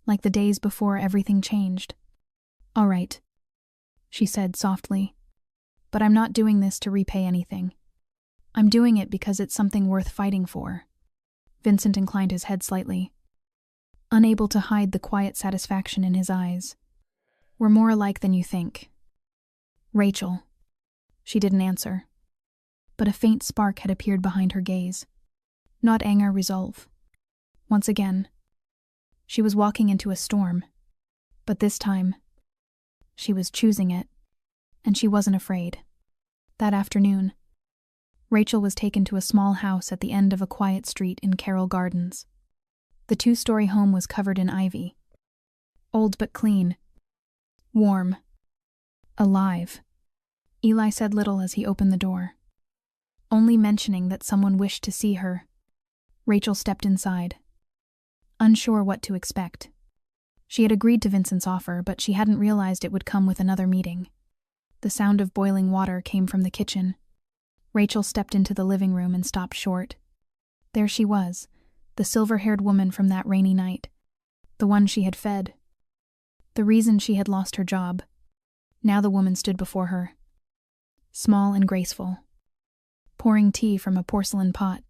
Like the days before everything changed. All right, she said softly. But I'm not doing this to repay anything. I'm doing it because it's something worth fighting for. Vincent inclined his head slightly, unable to hide the quiet satisfaction in his eyes. We're more alike than you think. Rachel. She didn't answer, but a faint spark had appeared behind her gaze. Not anger, resolve. Once again, she was walking into a storm, but this time, she was choosing it, and she wasn't afraid. That afternoon, Rachel was taken to a small house at the end of a quiet street in Carroll Gardens. The 2-story home was covered in ivy. Old but clean. Warm. Alive. Eli said little as he opened the door, only mentioning that someone wished to see her. Rachel stepped inside, unsure what to expect. She had agreed to Vincent's offer, but she hadn't realized it would come with another meeting. The sound of boiling water came from the kitchen. Rachel stepped into the living room and stopped short. There she was, the silver-haired woman from that rainy night, the one she had fed, the reason she had lost her job. Now the woman stood before her, small and graceful, pouring tea from a porcelain pot.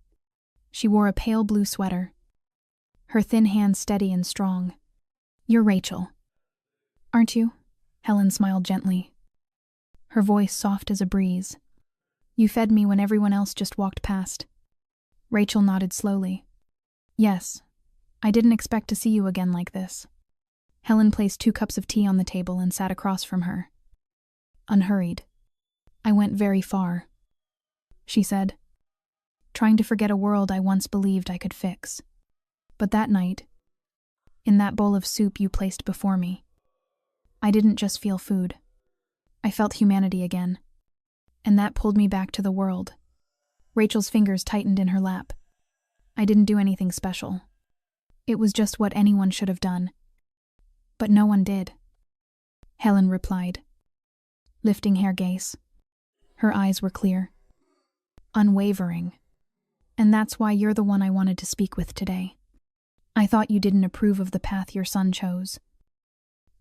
She wore a pale blue sweater, her thin hands steady and strong. You're Rachel, aren't you? Helen smiled gently, her voice soft as a breeze. You fed me when everyone else just walked past. Rachel nodded slowly. Yes, I didn't expect to see you again like this. Helen placed 2 cups of tea on the table and sat across from her. Unhurried. I went very far, she said, trying to forget a world I once believed I could fix. But that night, in that bowl of soup you placed before me, I didn't just feel food. I felt humanity again. And that pulled me back to the world. Rachel's fingers tightened in her lap. I didn't do anything special. It was just what anyone should have done. But no one did. Helen replied, lifting her gaze. Her eyes were clear, unwavering. And that's why you're the one I wanted to speak with today. I thought you didn't approve of the path your son chose.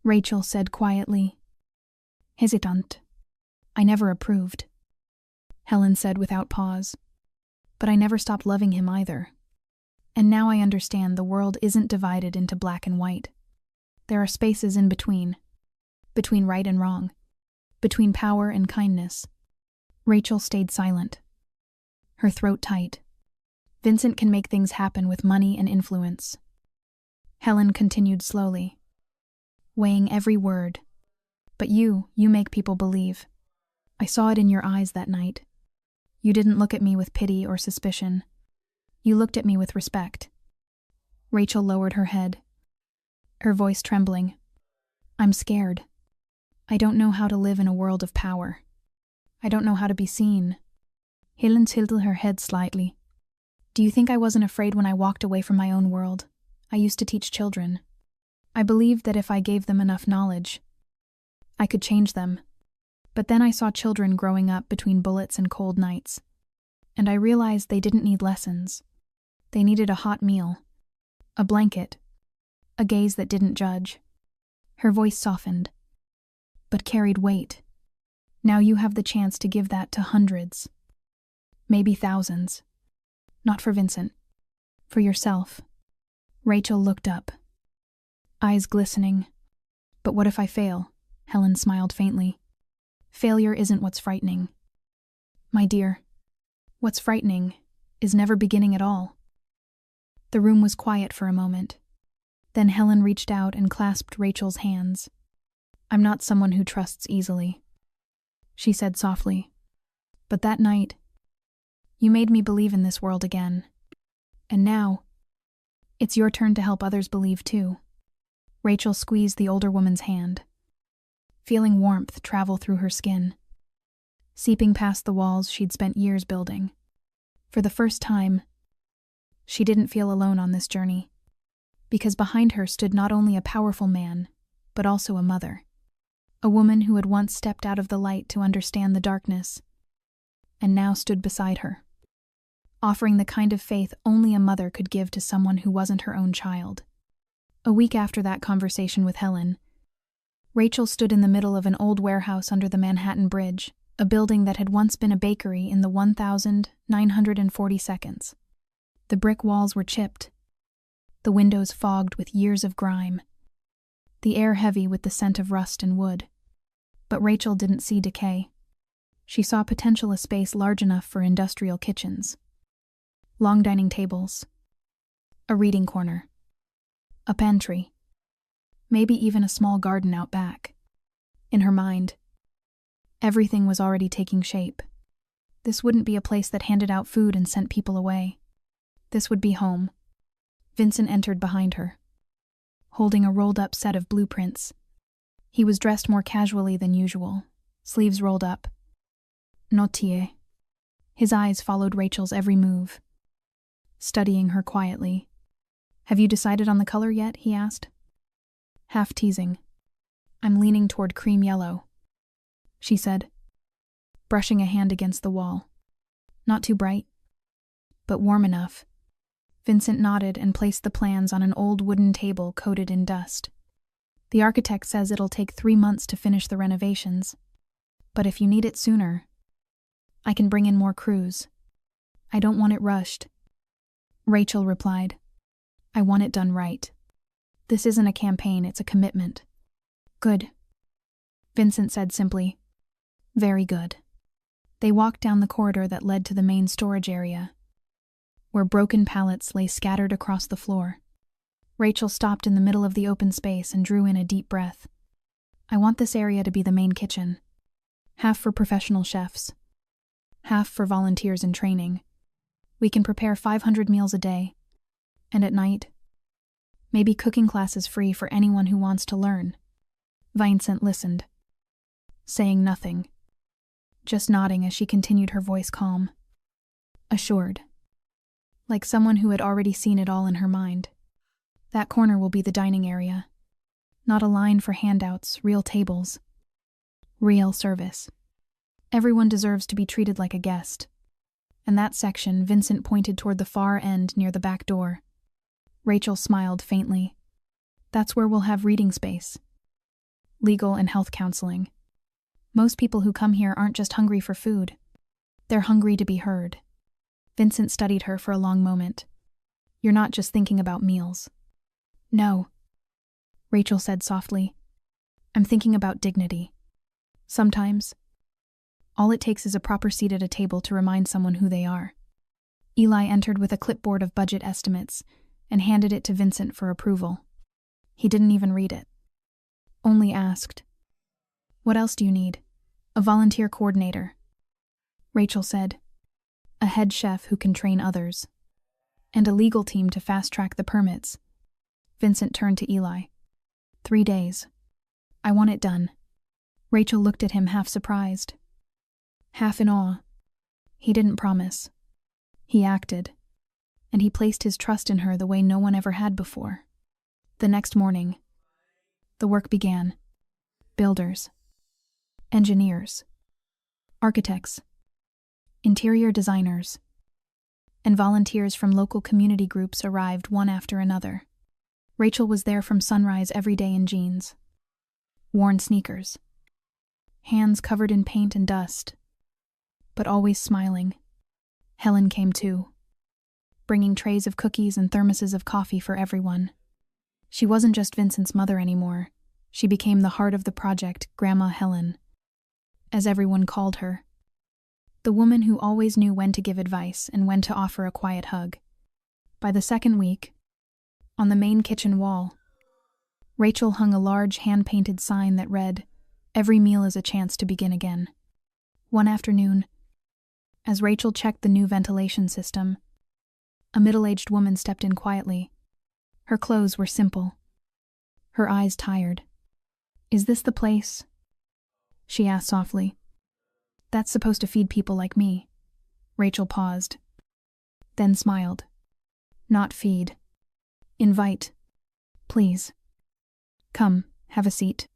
Rachel said quietly. Hesitant. I never approved. Helen said without pause. But I never stopped loving him either. And now I understand the world isn't divided into black and white. There are spaces in between right and wrong, between power and kindness. Rachel stayed silent, her throat tight. Vincent can make things happen with money and influence. Helen continued slowly, weighing every word. But you make people believe. I saw it in your eyes that night. You didn't look at me with pity or suspicion. You looked at me with respect. Rachel lowered her head, her voice trembling. I'm scared. I don't know how to live in a world of power. I don't know how to be seen. Helen tilted her head slightly. Do you think I wasn't afraid when I walked away from my own world? I used to teach children. I believed that if I gave them enough knowledge, I could change them. But then I saw children growing up between bullets and cold nights, and I realized they didn't need lessons. They needed a hot meal, a blanket, a gaze that didn't judge. Her voice softened, but carried weight. Now you have the chance to give that to hundreds, maybe thousands. Not for Vincent, for yourself. Rachel looked up, eyes glistening. But what if I fail? Helen smiled faintly. Failure isn't what's frightening. My dear, what's frightening is never beginning at all. The room was quiet for a moment. Then Helen reached out and clasped Rachel's hands. I'm not someone who trusts easily, she said softly. But that night, you made me believe in this world again. And now, it's your turn to help others believe too. Rachel squeezed the older woman's hand, feeling warmth travel through her skin, seeping past the walls she'd spent years building. For the first time, she didn't feel alone on this journey, because behind her stood not only a powerful man, but also a mother. A woman who had once stepped out of the light to understand the darkness, and now stood beside her, offering the kind of faith only a mother could give to someone who wasn't her own child. A week after that conversation with Helen, Rachel stood in the middle of an old warehouse under the Manhattan Bridge, a building that had once been a bakery in the 1942. The brick walls were chipped, the windows fogged with years of grime, the air heavy with the scent of rust and wood. But Rachel didn't see decay. She saw potential, a space large enough for industrial kitchens. Long dining tables, a reading corner, a pantry, maybe even a small garden out back. In her mind, everything was already taking shape. This wouldn't be a place that handed out food and sent people away. This would be home. Vincent entered behind her, holding a rolled-up set of blueprints. He was dressed more casually than usual, sleeves rolled up. Notier. His eyes followed Rachel's every move, studying her quietly. "Have you decided on the color yet?" he asked, half teasing. "I'm leaning toward cream yellow," she said, brushing a hand against the wall. "Not too bright, but warm enough." Vincent nodded and placed the plans on an old wooden table coated in dust. "The architect says it'll take 3 months to finish the renovations, but if you need it sooner, I can bring in more crews. I don't want it rushed." Rachel replied, "I want it done right. This isn't a campaign, it's a commitment." "Good," Vincent said simply. "Very good." They walked down the corridor that led to the main storage area, where broken pallets lay scattered across the floor. Rachel stopped in the middle of the open space and drew in a deep breath. "I want this area to be the main kitchen. Half for professional chefs, half for volunteers in training. We can prepare 500 meals a day. And at night, maybe cooking classes free for anyone who wants to learn." Vincent listened, saying nothing, just nodding as she continued, her voice calm, assured, like someone who had already seen it all in her mind. "That corner will be the dining area. Not a line for handouts, real tables. Real service. Everyone deserves to be treated like a guest." And that section, Vincent pointed toward the far end near the back door. Rachel smiled faintly. "That's where we'll have reading space. Legal and health counseling. Most people who come here aren't just hungry for food. They're hungry to be heard." Vincent studied her for a long moment. "You're not just thinking about meals." "No," Rachel said softly. "I'm thinking about dignity. Sometimes, all it takes is a proper seat at a table to remind someone who they are." Eli entered with a clipboard of budget estimates and handed it to Vincent for approval. He didn't even read it. Only asked, "What else do you need?" "A volunteer coordinator," Rachel said. "A head chef who can train others. And a legal team to fast-track the permits." Vincent turned to Eli. 3 days. I want it done." Rachel looked at him, half surprised, half in awe. He didn't promise. He acted. And he placed his trust in her the way no one ever had before. The next morning, the work began. Builders, engineers, architects, interior designers, and volunteers from local community groups arrived one after another. Rachel was there from sunrise every day in jeans, worn sneakers, hands covered in paint and dust, but always smiling. Helen came too, bringing trays of cookies and thermoses of coffee for everyone. She wasn't just Vincent's mother anymore. She became the heart of the project, Grandma Helen, as everyone called her. The woman who always knew when to give advice and when to offer a quiet hug. By the second week, on the main kitchen wall, Rachel hung a large hand-painted sign that read, "Every meal is a chance to begin again." One afternoon, as Rachel checked the new ventilation system, a middle-aged woman stepped in quietly. Her clothes were simple, her eyes tired. "Is this the place?" she asked softly. "That's supposed to feed people like me." Rachel paused. then smiled. Not feed. Invite. Please. Come, have a seat.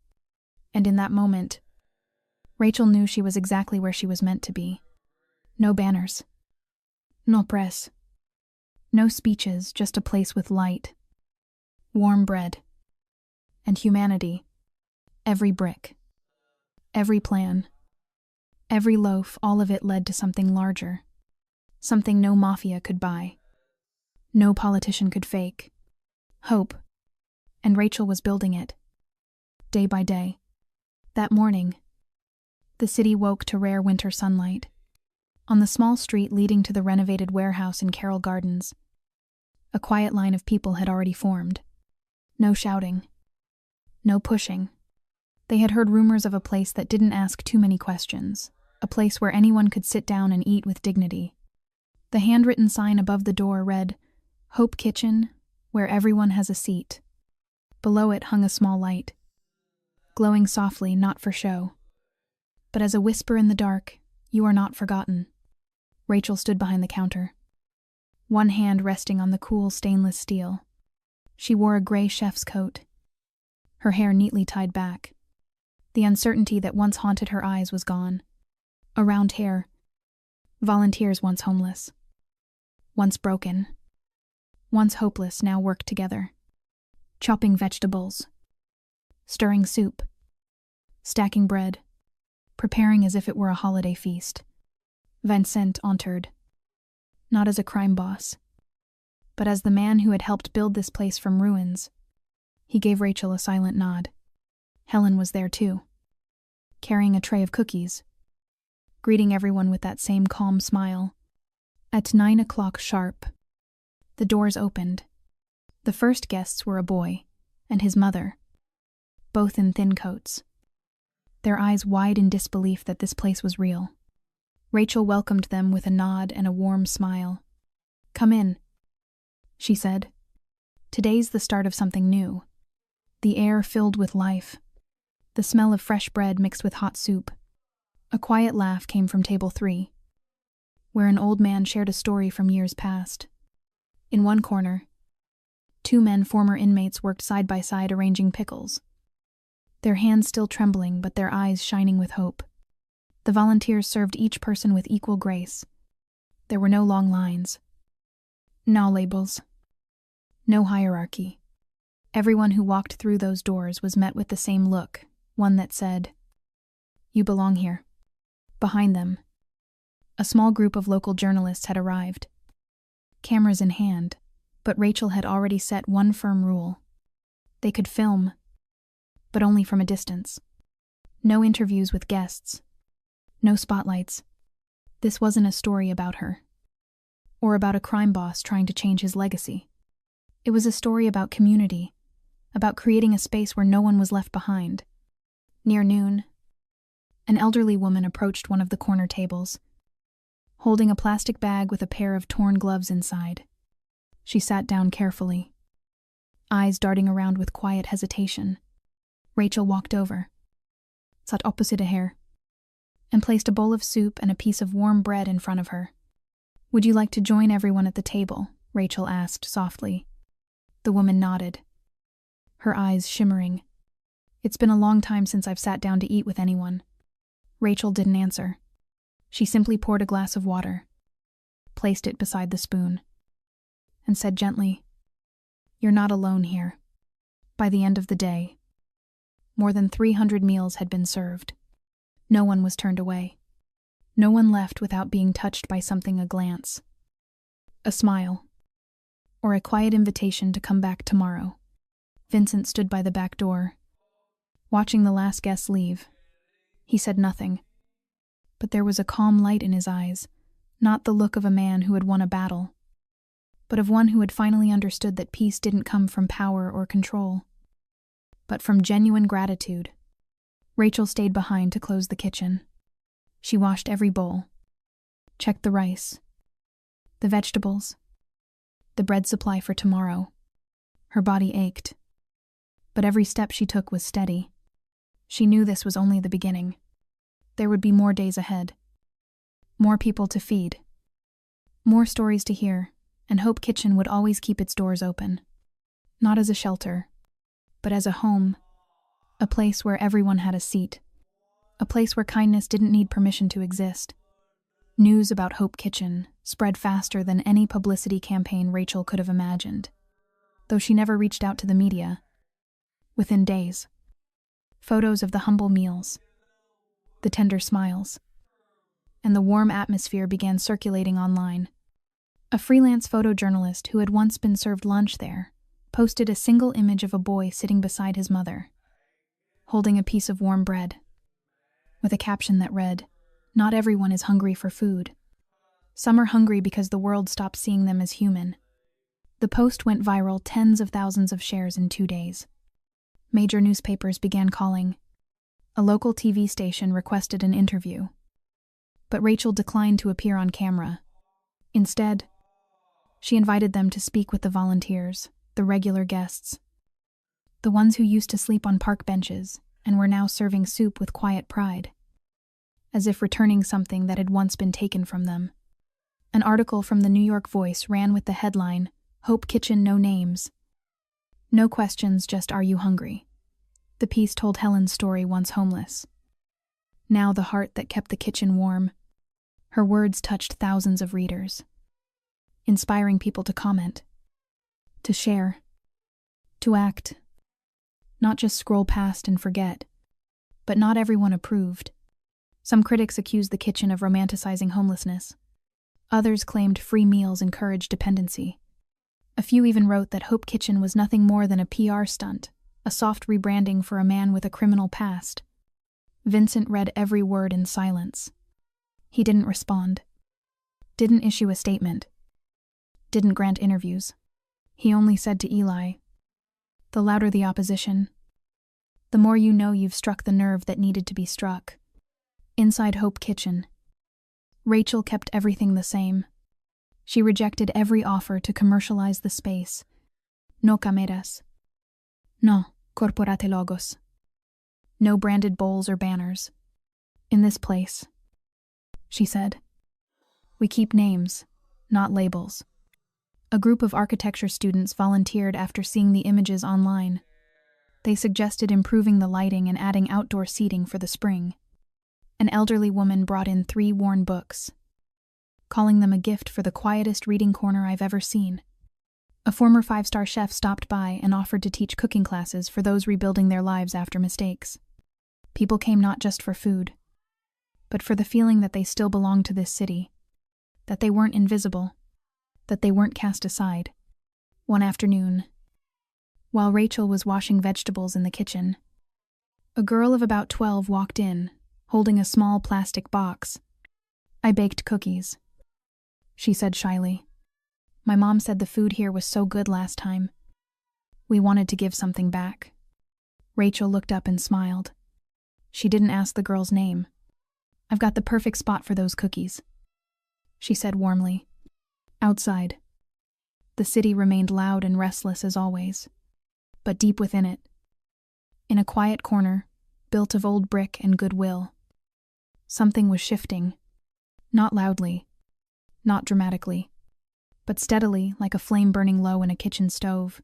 And in that moment, Rachel knew she was exactly where she was meant to be. No banners. No press. No speeches, just a place with light, warm bread, and humanity. Every brick. Every plan. Every loaf, all of it led to something larger. Something no mafia could buy. No politician could fake. Hope. And Rachel was building it. Day by day. That morning, the city woke to rare winter sunlight. On the small street leading to the renovated warehouse in Carroll Gardens, a quiet line of people had already formed. No shouting. No pushing. They had heard rumors of a place that didn't ask too many questions, a place where anyone could sit down and eat with dignity. The handwritten sign above the door read, "Hope Kitchen, where everyone has a seat." Below it hung a small light, glowing softly, not for show, but as a whisper in the dark, "You are not forgotten." Rachel stood behind the counter, one hand resting on the cool stainless steel. She wore a gray chef's coat, her hair neatly tied back. The uncertainty that once haunted her eyes was gone. Around here, volunteers once homeless, once broken, once hopeless, now worked together. Chopping vegetables, stirring soup, stacking bread, preparing as if it were a holiday feast. Vincent entered, not as a crime boss, but as the man who had helped build this place from ruins. He gave Rachel a silent nod. Helen was there too, carrying a tray of cookies, greeting everyone with that same calm smile. At 9 o'clock sharp, the doors opened. The first guests were a boy and his mother, both in thin coats, their eyes wide in disbelief that this place was real. Rachel welcomed them with a nod and a warm smile. "Come in," she said. "Today's the start of something new." The air filled with life, the smell of fresh bread mixed with hot soup. A quiet laugh came from table 3, where an old man shared a story from years past. In one corner, 2 men, former inmates, worked side by side arranging pickles, their hands still trembling but their eyes shining with hope. The volunteers served each person with equal grace. There were no long lines, no labels, no hierarchy. Everyone who walked through those doors was met with the same look, one that said, "You belong here." Behind them, a small group of local journalists had arrived, cameras in hand, but Rachel had already set one firm rule. They could film, but only from a distance. No interviews with guests, no spotlights. This wasn't a story about her, or about a crime boss trying to change his legacy. It was a story about community, about creating a space where no one was left behind. Near noon, an elderly woman approached one of the corner tables, holding a plastic bag with a pair of torn gloves inside. She sat down carefully, eyes darting around with quiet hesitation. Rachel walked over, sat opposite her, and placed a bowl of soup and a piece of warm bread in front of her. "Would you like to join everyone at the table?" Rachel asked softly. The woman nodded, her eyes shimmering. "It's been a long time since I've sat down to eat with anyone." Rachel didn't answer. She simply poured a glass of water, placed it beside the spoon, and said gently, "You're not alone here." By the end of the day, more than 300 meals had been served. No one was turned away. No one left without being touched by something, a glance, a smile, or a quiet invitation to come back tomorrow. Vincent stood by the back door, watching the last guest leave. He said nothing, but there was a calm light in his eyes, not the look of a man who had won a battle, but of one who had finally understood that peace didn't come from power or control, but from genuine gratitude. Rachel stayed behind to close the kitchen. She washed every bowl, checked the rice, the vegetables, the bread supply for tomorrow. Her body ached, but every step she took was steady. She knew this was only the beginning. There would be more days ahead, more people to feed, More stories to hear, and Hope Kitchen would always keep its doors open. Not as a shelter, but as a home, a place where everyone had a seat, a place where kindness didn't need permission to exist. News about Hope Kitchen spread faster than any publicity campaign Rachel could have imagined. Though she never reached out to the media, within days, photos of the humble meals, the tender smiles, and the warm atmosphere began circulating online. A freelance photojournalist who had once been served lunch there posted a single image of a boy sitting beside his mother, holding a piece of warm bread, with a caption that read, "Not everyone is hungry for food. Some are hungry because the world stopped seeing them as human." The post went viral, tens of thousands of shares in 2 days. Major newspapers began calling. A local TV station requested an interview. But Rachel declined to appear on camera. Instead, she invited them to speak with the volunteers, the regular guests, the ones who used to sleep on park benches and were now serving soup with quiet pride, as if returning something that had once been taken from them. An article from the New York Voice ran with the headline, "Hope Kitchen No Names. No questions, just are you hungry?" The piece told Helen's story, once homeless. Now the heart that kept the kitchen warm. Her words touched thousands of readers, inspiring people to comment, to share, to act. Not just scroll past and forget. But not everyone approved. Some critics accused the kitchen of romanticizing homelessness. Others claimed free meals encouraged dependency. A few even wrote that Hope Kitchen was nothing more than a PR stunt, a soft rebranding for a man with a criminal past. Vincent read every word in silence. He didn't respond, didn't issue a statement, didn't grant interviews. He only said to Eli, "The louder the opposition, the more you know you've struck the nerve that needed to be struck." Inside Hope Kitchen, Rachel kept everything the same. She rejected every offer to commercialize the space. No cameras. No corporate logos. No branded bowls or banners. "In this place," she said, "we keep names, not labels." A group of architecture students volunteered after seeing the images online. They suggested improving the lighting and adding outdoor seating for the spring. An elderly woman brought in 3 worn books, calling them a gift for the quietest reading corner I've ever seen. A former 5-star chef stopped by and offered to teach cooking classes for those rebuilding their lives after mistakes. People came not just for food, but for the feeling that they still belonged to this city, that they weren't invisible, that they weren't cast aside. One afternoon, while Rachel was washing vegetables in the kitchen, a girl of about 12 walked in, holding a small plastic box. "I baked cookies," she said shyly. "My mom said the food here was so good last time. We wanted to give something back." Rachel looked up and smiled. She didn't ask the girl's name. "I've got the perfect spot for those cookies," she said warmly. Outside, the city remained loud and restless as always. But deep within it, in a quiet corner, built of old brick and goodwill, something was shifting. Not loudly, not dramatically, but steadily, like a flame burning low in a kitchen stove.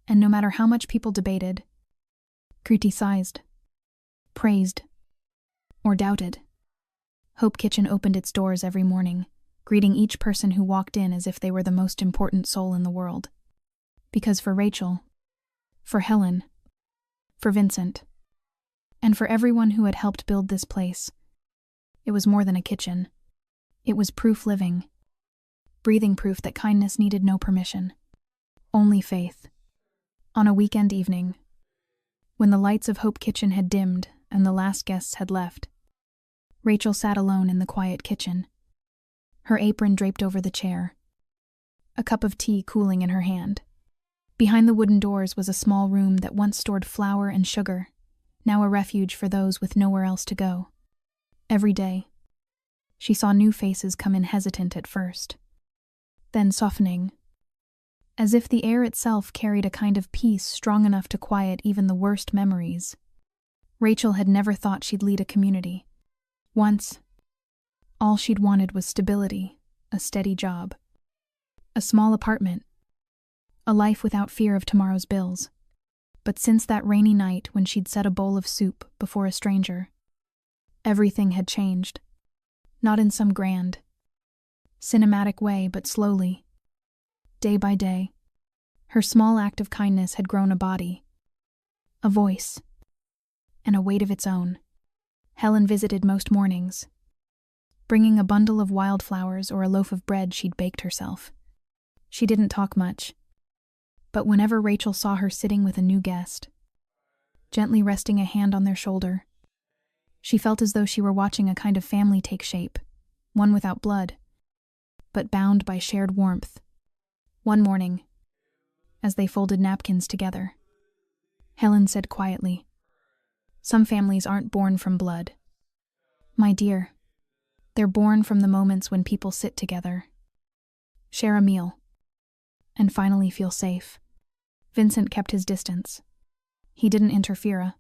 And no matter how much people debated, criticized, praised, or doubted, Hope Kitchen opened its doors every morning, greeting each person who walked in as if they were the most important soul in the world. Because for Rachel, for Helen, for Vincent, and for everyone who had helped build this place, it was more than a kitchen. It was proof living, breathing proof that kindness needed no permission, only faith. On a weekend evening, when the lights of Hope Kitchen had dimmed and the last guests had left, Rachel sat alone in the quiet kitchen, her apron draped over the chair, a cup of tea cooling in her hand. Behind the wooden doors was a small room that once stored flour and sugar, now a refuge for those with nowhere else to go. Every day, she saw new faces come in, hesitant at first, then softening, as if the air itself carried a kind of peace strong enough to quiet even the worst memories. Rachel had never thought she'd lead a community. Once, all she'd wanted was stability, a steady job, a small apartment, a life without fear of tomorrow's bills. But since that rainy night when she'd set a bowl of soup before a stranger, everything had changed. Not in some grand, cinematic way, but slowly, day by day. Her small act of kindness had grown a body, a voice, and a weight of its own. Helen visited most mornings, bringing a bundle of wildflowers or a loaf of bread she'd baked herself. She didn't talk much, but whenever Rachel saw her sitting with a new guest, gently resting a hand on their shoulder, she felt as though she were watching a kind of family take shape, one without blood, but bound by shared warmth. One morning, as they folded napkins together, Helen said quietly, "Some families aren't born from blood, my dear. They're born from the moments when people sit together, share a meal, and finally feel safe." Vincent kept his distance. He didn't interfere,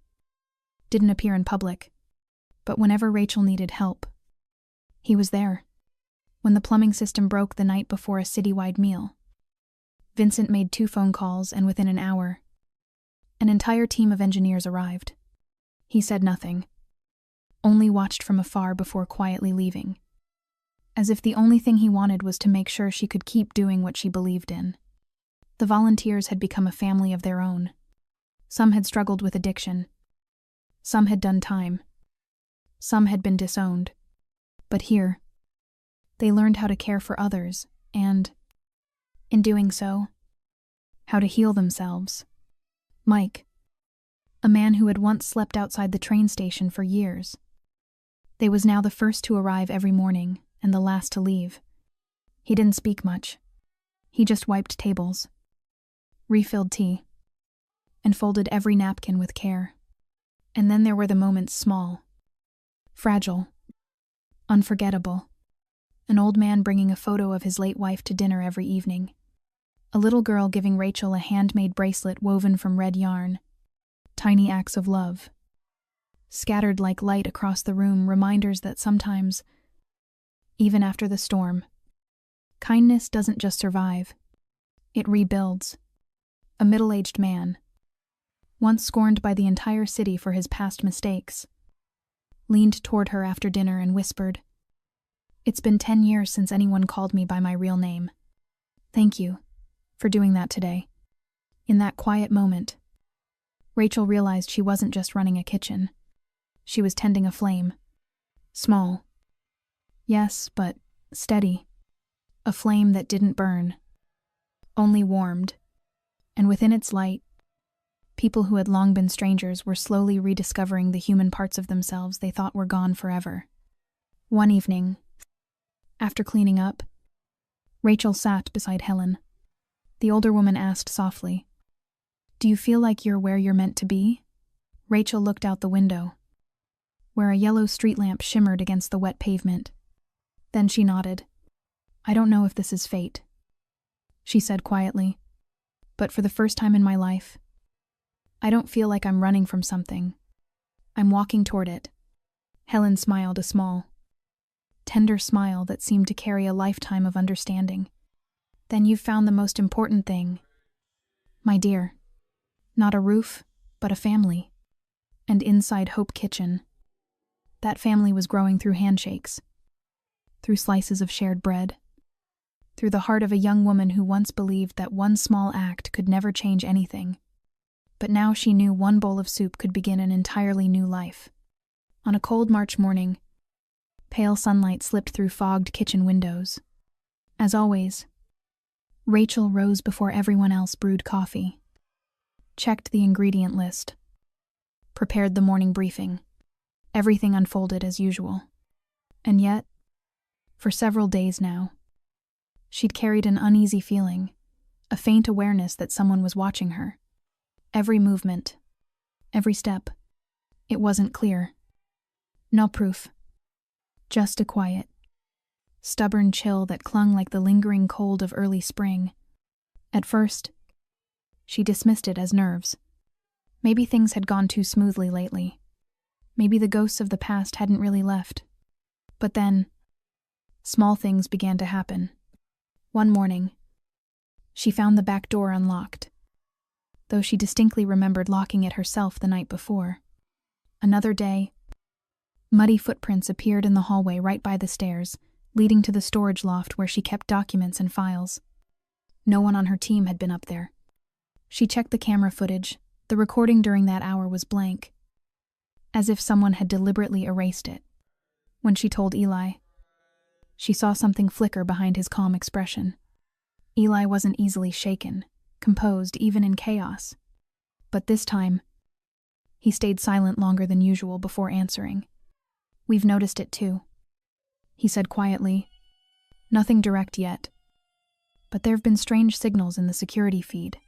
didn't appear in public, but whenever Rachel needed help, he was there. When the plumbing system broke the night before a citywide meal, Vincent made 2 phone calls, and within an hour, an entire team of engineers arrived. He said nothing, only watched from afar before quietly leaving, as if the only thing he wanted was to make sure she could keep doing what she believed in. The volunteers had become a family of their own. Some had struggled with addiction. Some had done time. Some had been disowned. But here, they learned how to care for others and, in doing so, how to heal themselves. Mike, a man who had once slept outside the train station for years, they was now the first to arrive every morning and the last to leave. He didn't speak much. He just wiped tables, refilled tea, and folded every napkin with care. And then there were the moments, small, fragile, unforgettable. An old man bringing a photo of his late wife to dinner every evening. A little girl giving Rachel a handmade bracelet woven from red yarn. Tiny acts of love, scattered like light across the room, reminders that sometimes, even after the storm, kindness doesn't just survive, it rebuilds. A middle-aged man, once scorned by the entire city for his past mistakes, leaned toward her after dinner and whispered, "It's been 10 years since anyone called me by my real name. Thank you for doing that today." In that quiet moment, Rachel realized she wasn't just running a kitchen. She was tending a flame. Small, yes, but steady. A flame that didn't burn, only warmed. And within its light, people who had long been strangers were slowly rediscovering the human parts of themselves they thought were gone forever. One evening, after cleaning up, Rachel sat beside Helen. The older woman asked softly, "Do you feel like you're where you're meant to be?" Rachel looked out the window, where a yellow street lamp shimmered against the wet pavement. Then she nodded. "I don't know if this is fate," she said quietly, "but for the first time in my life, I don't feel like I'm running from something. I'm walking toward it." Helen smiled, a small, tender smile that seemed to carry a lifetime of understanding. "Then you've found the most important thing, my dear. Not a roof, but a family. And inside Hope Kitchen, that family was growing through handshakes, through slices of shared bread, through the heart of a young woman who once believed that one small act could never change anything. But now she knew one bowl of soup could begin an entirely new life. On a cold March morning, pale sunlight slipped through fogged kitchen windows. As always, Rachel rose before everyone else brewed coffee, checked the ingredient list, prepared the morning briefing. Everything unfolded as usual. And yet, for several days now, she'd carried an uneasy feeling, a faint awareness that someone was watching her. Every movement, every step, it wasn't clear. No proof, just a quiet, stubborn chill that clung like the lingering cold of early spring. At first, she dismissed it as nerves. Maybe things had gone too smoothly lately. Maybe the ghosts of the past hadn't really left. But then, Small things began to happen. One morning, she found the back door unlocked, though she distinctly remembered locking it herself the night before. Another day, muddy footprints appeared in the hallway right by the stairs, leading to the storage loft where she kept documents and files. No one on her team had been up there. She checked the camera footage. The recording during that hour was blank, as if someone had deliberately erased it. When she told Eli, she saw something flicker behind his calm expression. Eli wasn't easily shaken, composed even in chaos. But this time, he stayed silent longer than usual before answering. "We've noticed it too," he said quietly. "Nothing direct yet. But there have been strange signals in the security feed.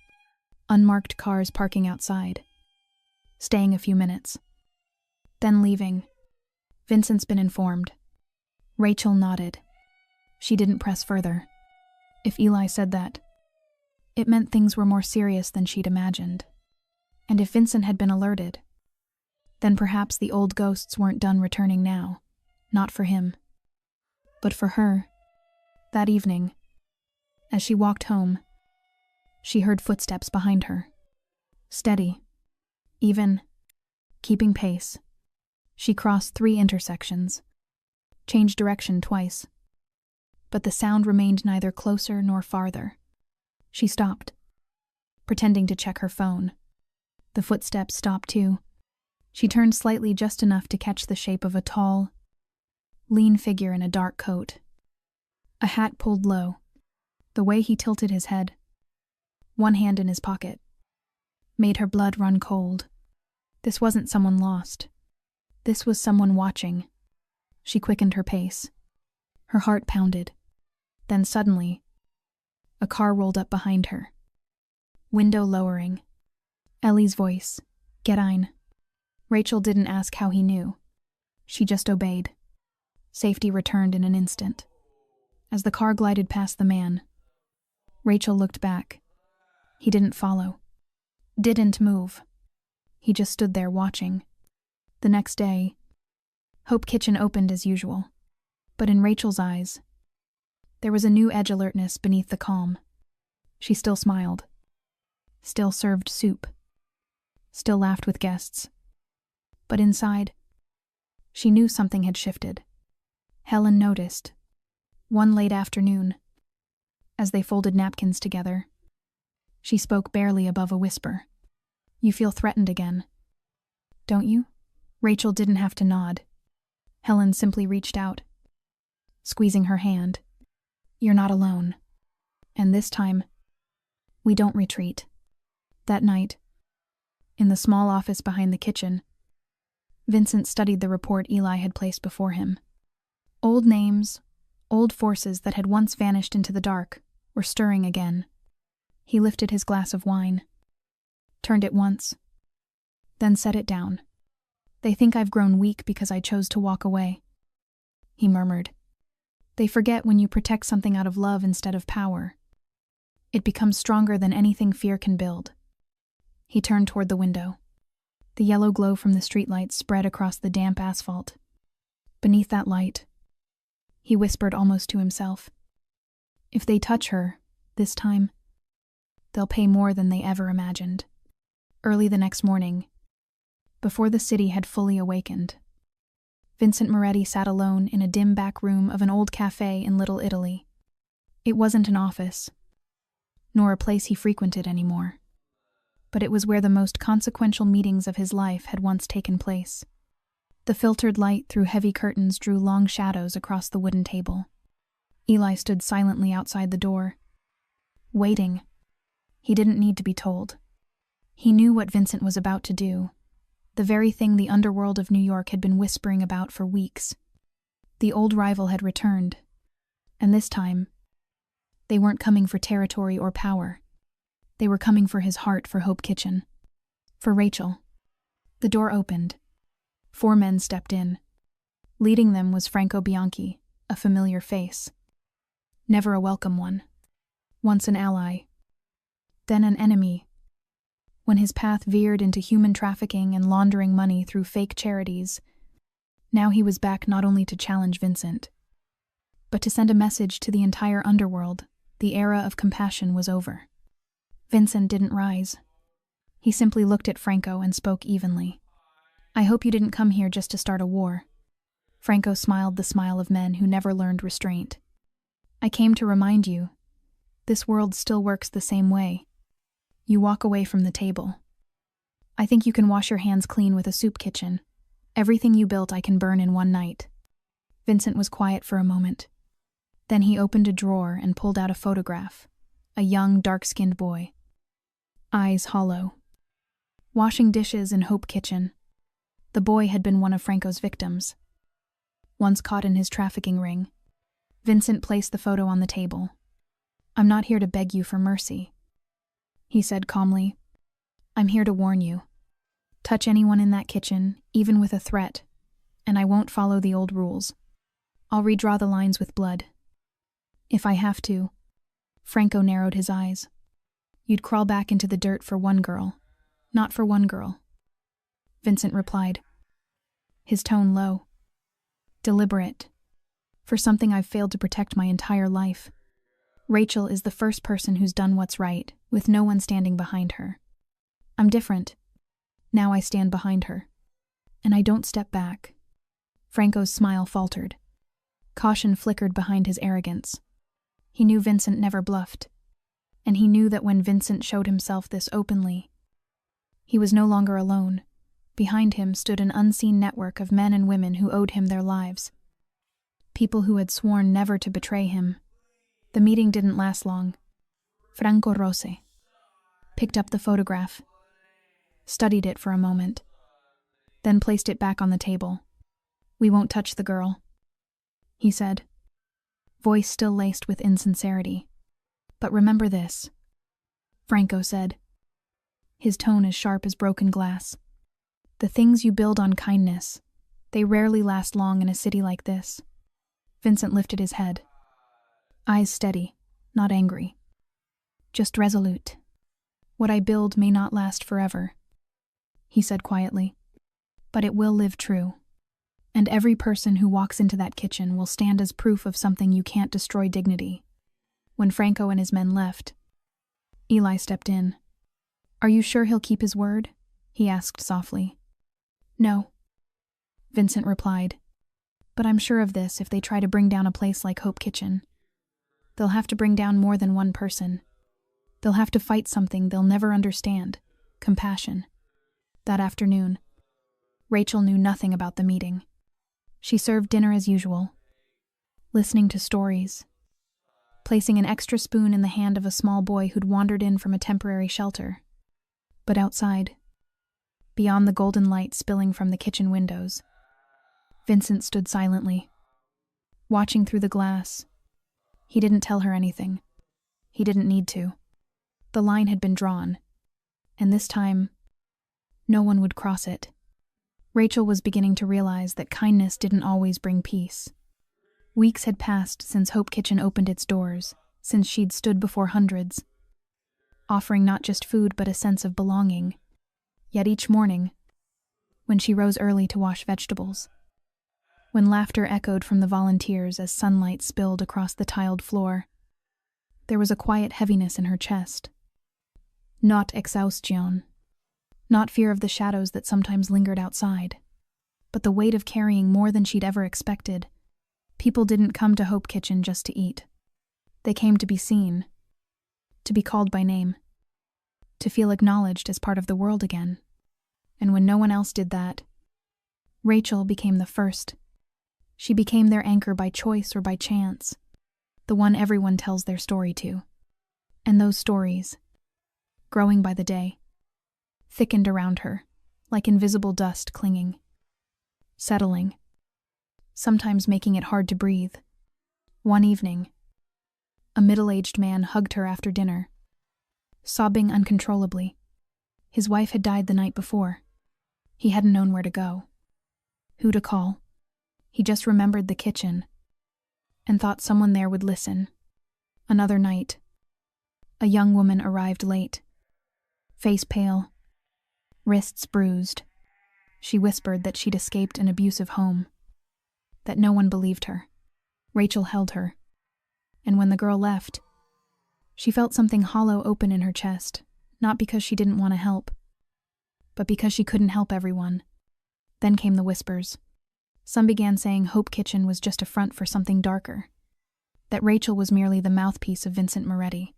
Unmarked cars parking outside. Staying a few minutes. Then leaving. Vincent's been informed." Rachel nodded. She didn't press further. If Eli said that, it meant things were more serious than she'd imagined. And if Vincent had been alerted, then perhaps the old ghosts weren't done returning now. Not for him. But for her. That evening, as she walked home, she heard footsteps behind her. Steady. Even. Keeping pace. She crossed 3 intersections. Changed direction twice. But the sound remained neither closer nor farther. She stopped, pretending to check her phone. The footsteps stopped too. She turned slightly just enough to catch the shape of a tall, lean figure in a dark coat. A hat pulled low. The way he tilted his head, one hand in his pocket, made her blood run cold. This wasn't someone lost. This was someone watching. She quickened her pace. Her heart pounded. Then suddenly, a car rolled up behind her. Window lowering. Ellie's voice. "Get ein." Rachel didn't ask how he knew. She just obeyed. Safety returned in an instant. As the car glided past the man, Rachel looked back. He didn't follow. Didn't move. He just stood there watching. The next day, Hope Kitchen opened as usual. But in Rachel's eyes, there was a new edge alertness beneath the calm. She still smiled. Still served soup. Still laughed with guests. But inside, she knew something had shifted. Helen noticed. One late afternoon, as they folded napkins together, she spoke barely above a whisper. "You feel threatened again, don't you?" Rachel didn't have to nod. Helen simply reached out, squeezing her hand. "You're not alone. And this time, we don't retreat." That night, in the small office behind the kitchen, Vincent studied the report Eli had placed before him. Old names, old forces that had once vanished into the dark, were stirring again. He lifted his glass of wine, turned it once, then set it down. "They think I've grown weak because I chose to walk away," he murmured. "They forget when you protect something out of love instead of power, it becomes stronger than anything fear can build." He turned toward the window. The yellow glow from the streetlights spread across the damp asphalt. Beneath that light, he whispered almost to himself, "If they touch her, this time, they'll pay more than they ever imagined." Early the next morning, before the city had fully awakened, Vincent Moretti sat alone in a dim back room of an old cafe in Little Italy. It wasn't an office, nor a place he frequented anymore, but it was where the most consequential meetings of his life had once taken place. The filtered light through heavy curtains drew long shadows across the wooden table. Eli stood silently outside the door, waiting. He didn't need to be told. He knew what Vincent was about to do, the very thing the underworld of New York had been whispering about for weeks. The old rival had returned, and this time, they weren't coming for territory or power. They were coming for his heart, for Hope Kitchen. For Rachel. The door opened. 4 men stepped in. Leading them was Franco Bianchi, a familiar face. Never a welcome one. Once an ally. Then an enemy. When his path veered into human trafficking and laundering money through fake charities, now he was back not only to challenge Vincent, but to send a message to the entire underworld. The era of compassion was over. Vincent didn't rise. He simply looked at Franco and spoke evenly. "I hope you didn't come here just to start a war." Franco smiled the smile of men who never learned restraint. "I came to remind you, this world still works the same way. You walk away from the table. I think you can wash your hands clean with a soup kitchen. Everything you built I can burn in one night." Vincent was quiet for a moment. Then he opened a drawer and pulled out a photograph. A young, dark-skinned boy. Eyes hollow. Washing dishes in Hope Kitchen. The boy had been one of Franco's victims. Once caught in his trafficking ring, Vincent placed the photo on the table. "I'm not here to beg you for mercy," he said calmly. "I'm here to warn you. Touch anyone in that kitchen, even with a threat, and I won't follow the old rules. I'll redraw the lines with blood. If I have to." Franco narrowed his eyes. "You'd crawl back into the dirt for one girl, not for one girl," Vincent replied, his tone low, deliberate, "for something I've failed to protect my entire life. Rachel is the first person who's done what's right, with no one standing behind her. I'm different. Now I stand behind her. And I don't step back." Franco's smile faltered. Caution flickered behind his arrogance. He knew Vincent never bluffed, and he knew that when Vincent showed himself this openly, he was no longer alone. Behind him stood an unseen network of men and women who owed him their lives. People who had sworn never to betray him. The meeting didn't last long. Franco Rose picked up the photograph, studied it for a moment, then placed it back on the table. "We won't touch the girl," he said, voice still laced with insincerity. "But remember this," Franco said, his tone as sharp as broken glass. "The things you build on kindness, they rarely last long in a city like this." Vincent lifted his head, eyes steady, not angry, just resolute. "What I build may not last forever," he said quietly, "but it will live true. And every person who walks into that kitchen will stand as proof of something you can't destroy: dignity." When Franco and his men left, Eli stepped in. "Are you sure he'll keep his word?" he asked softly. "No," Vincent replied, "but I'm sure of this if they try to bring down a place like Hope Kitchen. They'll have to bring down more than one person. They'll have to fight something they'll never understand: compassion." That afternoon, Rachel knew nothing about the meeting. She served dinner as usual, listening to stories, placing an extra spoon in the hand of a small boy who'd wandered in from a temporary shelter. But outside, beyond the golden light spilling from the kitchen windows, Vincent stood silently, watching through the glass. He didn't tell her anything. He didn't need to. The line had been drawn, and this time, no one would cross it. Rachel was beginning to realize that kindness didn't always bring peace. Weeks had passed since Hope Kitchen opened its doors, since she'd stood before hundreds, offering not just food but a sense of belonging. Yet each morning, when she rose early to wash vegetables, when laughter echoed from the volunteers as sunlight spilled across the tiled floor, there was a quiet heaviness in her chest. Not exhaustion, not fear of the shadows that sometimes lingered outside, but the weight of carrying more than she'd ever expected. People didn't come to Hope Kitchen just to eat. They came to be seen, to be called by name, to feel acknowledged as part of the world again. And when no one else did that, Rachel became the first. She became their anchor by choice or by chance, the one everyone tells their story to. And those stories, growing by the day, thickened around her, like invisible dust clinging, settling, sometimes making it hard to breathe. One evening, a middle-aged man hugged her after dinner, sobbing uncontrollably. His wife had died the night before. He hadn't known where to go, who to call. He just remembered the kitchen and thought someone there would listen. Another night, a young woman arrived late, face pale, wrists bruised. She whispered that she'd escaped an abusive home, that no one believed her. Rachel held her, and when the girl left, she felt something hollow open in her chest, not because she didn't want to help, but because she couldn't help everyone. Then came the whispers. Some began saying Hope Kitchen was just a front for something darker, that Rachel was merely the mouthpiece of Vincent Moretti,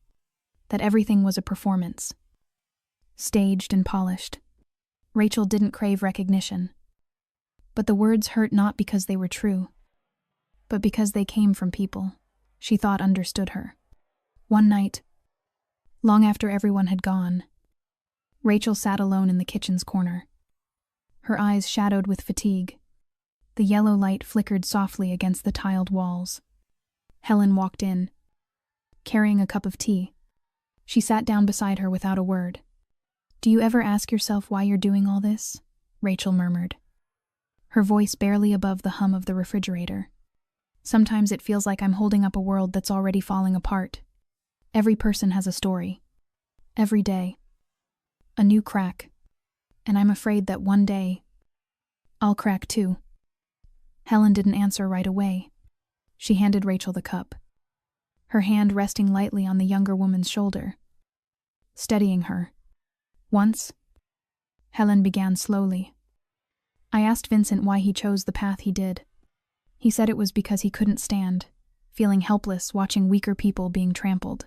that everything was a performance, staged and polished. Rachel didn't crave recognition, but the words hurt not because they were true, but because they came from people she thought understood her. One night, long after everyone had gone, Rachel sat alone in the kitchen's corner, her eyes shadowed with fatigue. The yellow light flickered softly against the tiled walls. Helen walked in, carrying a cup of tea. She sat down beside her without a word. "Do you ever ask yourself why you're doing all this?" Rachel murmured, her voice barely above the hum of the refrigerator. "Sometimes it feels like I'm holding up a world that's already falling apart. Every person has a story. Every day, a new crack. And I'm afraid that one day, I'll crack too." Helen didn't answer right away. She handed Rachel the cup, her hand resting lightly on the younger woman's shoulder, steadying her. "Once," Helen began slowly, "I asked Vincent why he chose the path he did. He said it was because he couldn't stand, feeling helpless watching weaker people being trampled."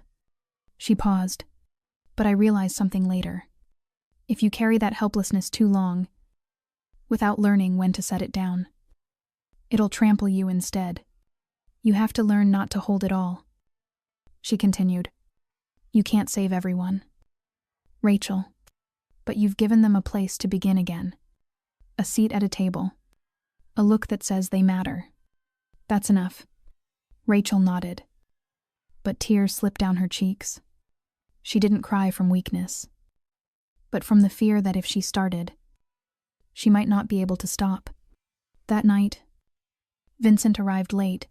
She paused, "But I realized something later. If you carry that helplessness too long, without learning when to set it down, it'll trample you instead. You have to learn not to hold it all." She continued, "You can't save everyone, Rachel, but you've given them a place to begin again. A seat at a table. A look that says they matter. That's enough." Rachel nodded, but tears slipped down her cheeks. She didn't cry from weakness, but from the fear that if she started, she might not be able to stop. That night, Vincent arrived late,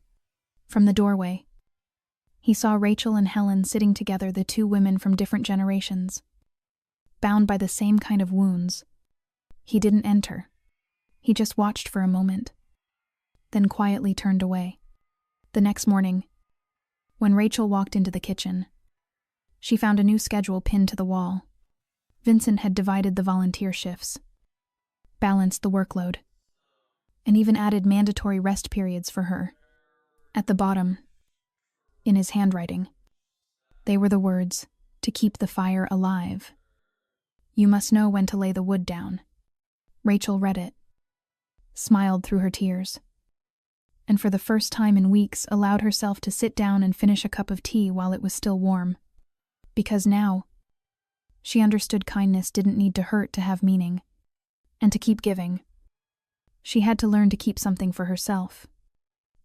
from the doorway. He saw Rachel and Helen sitting together, the two women from different generations, bound by the same kind of wounds. He didn't enter. He just watched for a moment, then quietly turned away. The next morning, when Rachel walked into the kitchen, she found a new schedule pinned to the wall. Vincent had divided the volunteer shifts, balanced the workload, and even added mandatory rest periods for her. At the bottom, in his handwriting, they were the words, "To keep the fire alive. You must know when to lay the wood down." Rachel read it, smiled through her tears, and for the first time in weeks allowed herself to sit down and finish a cup of tea while it was still warm. Because now, she understood kindness didn't need to hurt to have meaning, and to keep giving, she had to learn to keep something for herself.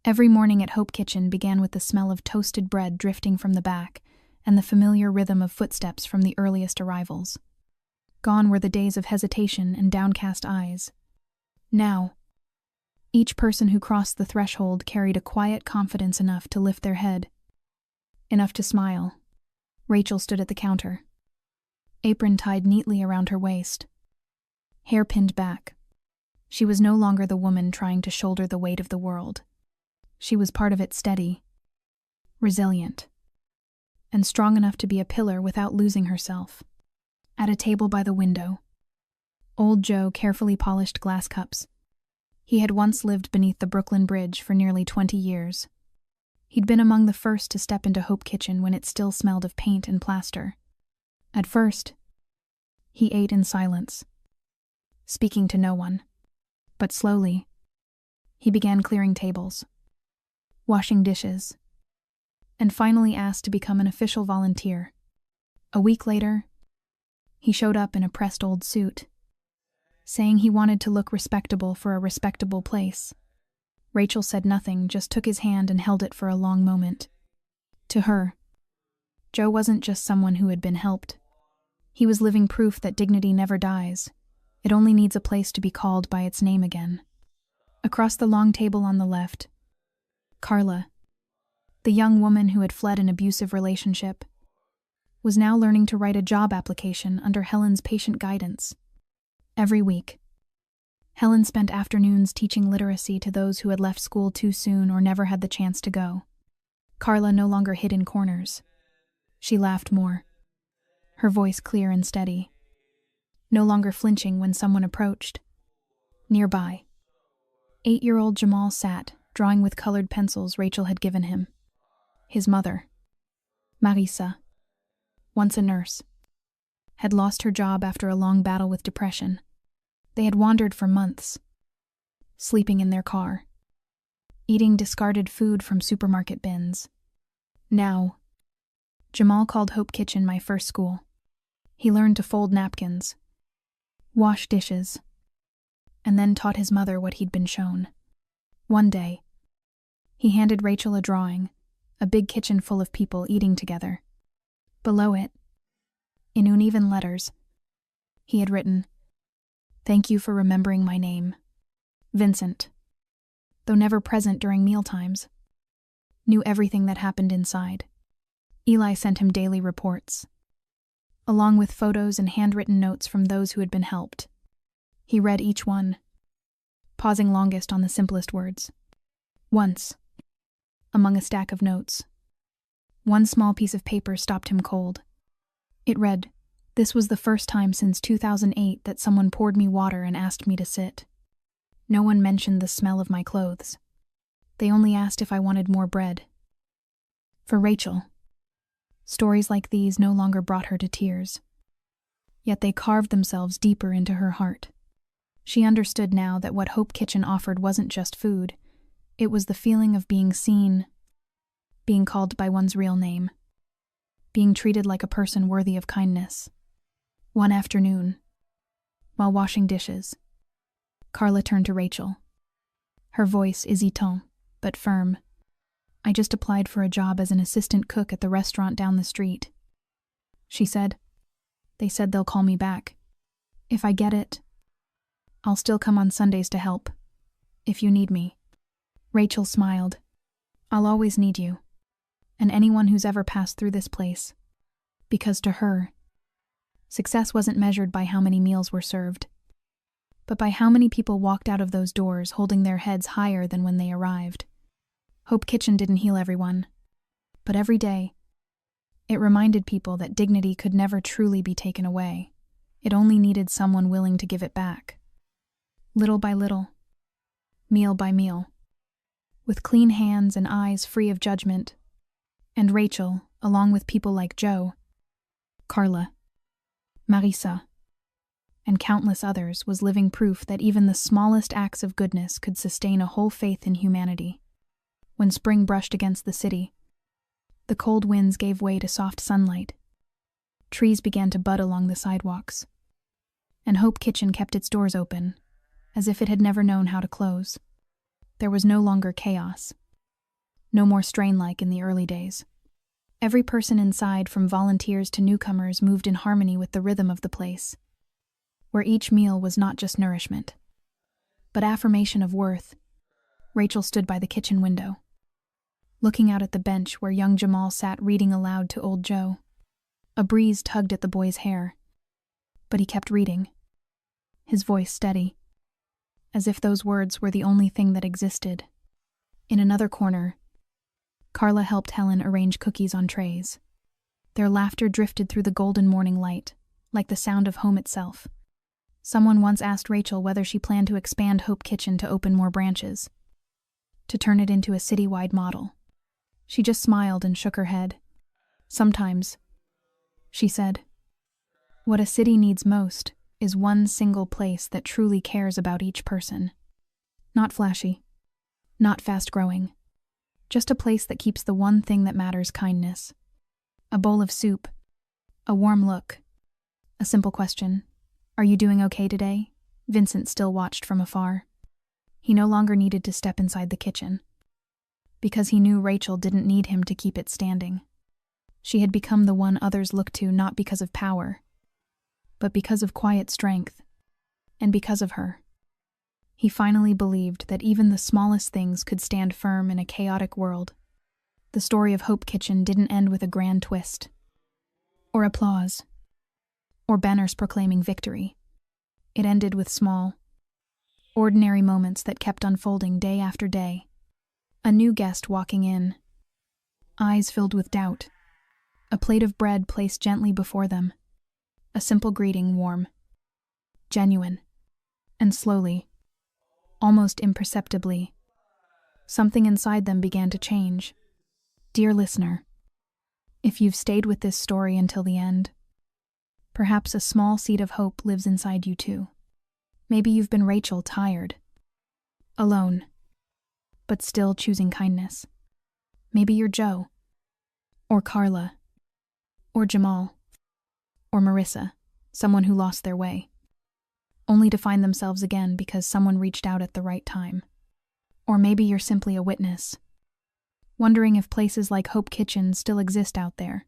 Every morning at Hope Kitchen began with the smell of toasted bread drifting from the back and the familiar rhythm of footsteps from the earliest arrivals. Gone were the days of hesitation and downcast eyes. Now, each person who crossed the threshold carried a quiet confidence enough to lift their head, enough to smile. Rachel stood at the counter, apron tied neatly around her waist, hair pinned back. She was no longer the woman trying to shoulder the weight of the world. She was part of it, steady, resilient, and strong enough to be a pillar without losing herself. At a table by the window, old Joe carefully polished glass cups. He had once lived beneath the Brooklyn Bridge for nearly 20 years. He'd been among the first to step into Hope Kitchen when it still smelled of paint and plaster. At first, he ate in silence, speaking to no one. But slowly, he began clearing tables, washing dishes, and finally asked to become an official volunteer. A week later, he showed up in a pressed old suit, saying he wanted to look respectable for a respectable place. Rachel said nothing, just took his hand and held it for a long moment. To her, Joe wasn't just someone who had been helped. He was living proof that dignity never dies. It only needs a place to be called by its name again. Across the long table on the left, Carla, the young woman who had fled an abusive relationship, was now learning to write a job application under Helen's patient guidance. Every week, Helen spent afternoons teaching literacy to those who had left school too soon or never had the chance to go. Carla no longer hid in corners. She laughed more, her voice clear and steady, no longer flinching when someone approached. Nearby, 8-year-old Jamal sat, drawing with colored pencils Rachel had given him. His mother, Marisa, once a nurse, had lost her job after a long battle with depression. They had wandered for months, sleeping in their car, eating discarded food from supermarket bins. Now, Jamal called Hope Kitchen my first school. He learned to fold napkins, wash dishes, and then taught his mother what he'd been shown. One day, he handed Rachel a drawing, a big kitchen full of people eating together. Below it, in uneven letters, he had written, "Thank you for remembering my name. Vincent, though never present during mealtimes, knew everything that happened inside." Eli sent him daily reports, along with photos and handwritten notes from those who had been helped. He read each one, pausing longest on the simplest words. Once, among a stack of notes, one small piece of paper stopped him cold. It read, "This was the first time since 2008 that someone poured me water and asked me to sit. No one mentioned the smell of my clothes. They only asked if I wanted more bread." For Rachel, stories like these no longer brought her to tears. Yet they carved themselves deeper into her heart. She understood now that what Hope Kitchen offered wasn't just food. It was the feeling of being seen, being called by one's real name, being treated like a person worthy of kindness. One afternoon, while washing dishes, Carla turned to Rachel. Her voice hésitant, but firm. "I just applied for a job as an assistant cook at the restaurant down the street," she said. "They said they'll call me back. If I get it, I'll still come on Sundays to help, if you need me." Rachel smiled. "I'll always need you, and anyone who's ever passed through this place." Because to her, success wasn't measured by how many meals were served, but by how many people walked out of those doors holding their heads higher than when they arrived. Hope Kitchen didn't heal everyone, but every day, it reminded people that dignity could never truly be taken away. It only needed someone willing to give it back. Little by little, meal by meal, with clean hands and eyes free of judgment, and Rachel, along with people like Joe, Carla, Marisa, and countless others, was living proof that even the smallest acts of goodness could sustain a whole faith in humanity. When spring brushed against the city, the cold winds gave way to soft sunlight. Trees began to bud along the sidewalks, and Hope Kitchen kept its doors open, as if it had never known how to close. There was no longer chaos, no more strain like in the early days. Every person inside, from volunteers to newcomers, moved in harmony with the rhythm of the place, where each meal was not just nourishment, but affirmation of worth. Rachel stood by the kitchen window, looking out at the bench where young Jamal sat reading aloud to old Joe. A breeze tugged at the boy's hair, but he kept reading, his voice steady, as if those words were the only thing that existed. In another corner, Carla helped Helen arrange cookies on trays. Their laughter drifted through the golden morning light, like the sound of home itself. Someone once asked Rachel whether she planned to expand Hope Kitchen to open more branches, to turn it into a citywide model. She just smiled and shook her head. "Sometimes," she said, "what a city needs most is one single place that truly cares about each person. Not flashy, not fast-growing, just a place that keeps the one thing that matters: kindness. A bowl of soup, a warm look, a simple question. Are you doing okay today?" Vincent still watched from afar. He no longer needed to step inside the kitchen, because he knew Rachel didn't need him to keep it standing. She had become the one others looked to, not because of power, but because of quiet strength, and because of her. He finally believed that even the smallest things could stand firm in a chaotic world. The story of Hope Kitchen didn't end with a grand twist, or applause, or banners proclaiming victory. It ended with small, Ordinary moments that kept unfolding day after day. A new guest walking in, eyes filled with doubt. A plate of bread placed gently before them. A simple greeting, warm, genuine. And slowly, almost imperceptibly, something inside them began to change. Dear listener, if you've stayed with this story until the end, perhaps a small seed of hope lives inside you too. Maybe you've been Rachel, tired, alone, but still choosing kindness. Maybe you're Joe, or Carla, or Jamal, or Marissa, someone who lost their way, only to find themselves again because someone reached out at the right time. Or maybe you're simply a witness, wondering if places like Hope Kitchen still exist out there.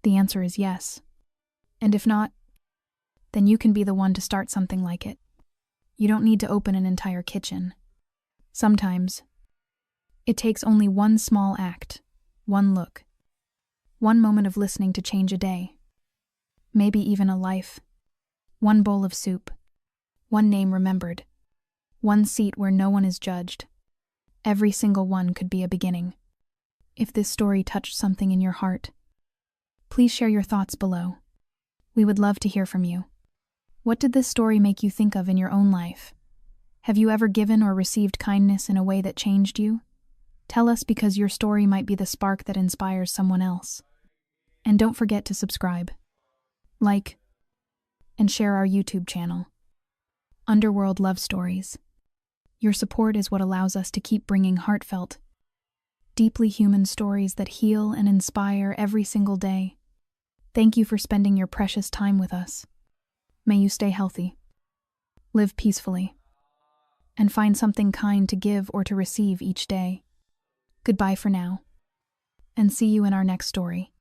The answer is yes. And if not, then you can be the one to start something like it. You don't need to open an entire kitchen. Sometimes, it takes only one small act, one look, one moment of listening to change a day, maybe even a life. One bowl of soup, one name remembered, one seat where no one is judged. Every single one could be a beginning. If this story touched something in your heart, please share your thoughts below. We would love to hear from you. What did this story make you think of in your own life? Have you ever given or received kindness in a way that changed you? Tell us, because your story might be the spark that inspires someone else. And don't forget to subscribe, like, and share our YouTube channel, Underworld Love Stories. Your support is what allows us to keep bringing heartfelt, deeply human stories that heal and inspire every single day. Thank you for spending your precious time with us. May you stay healthy, live peacefully, and find something kind to give or to receive each day. Goodbye for now, and see you in our next story.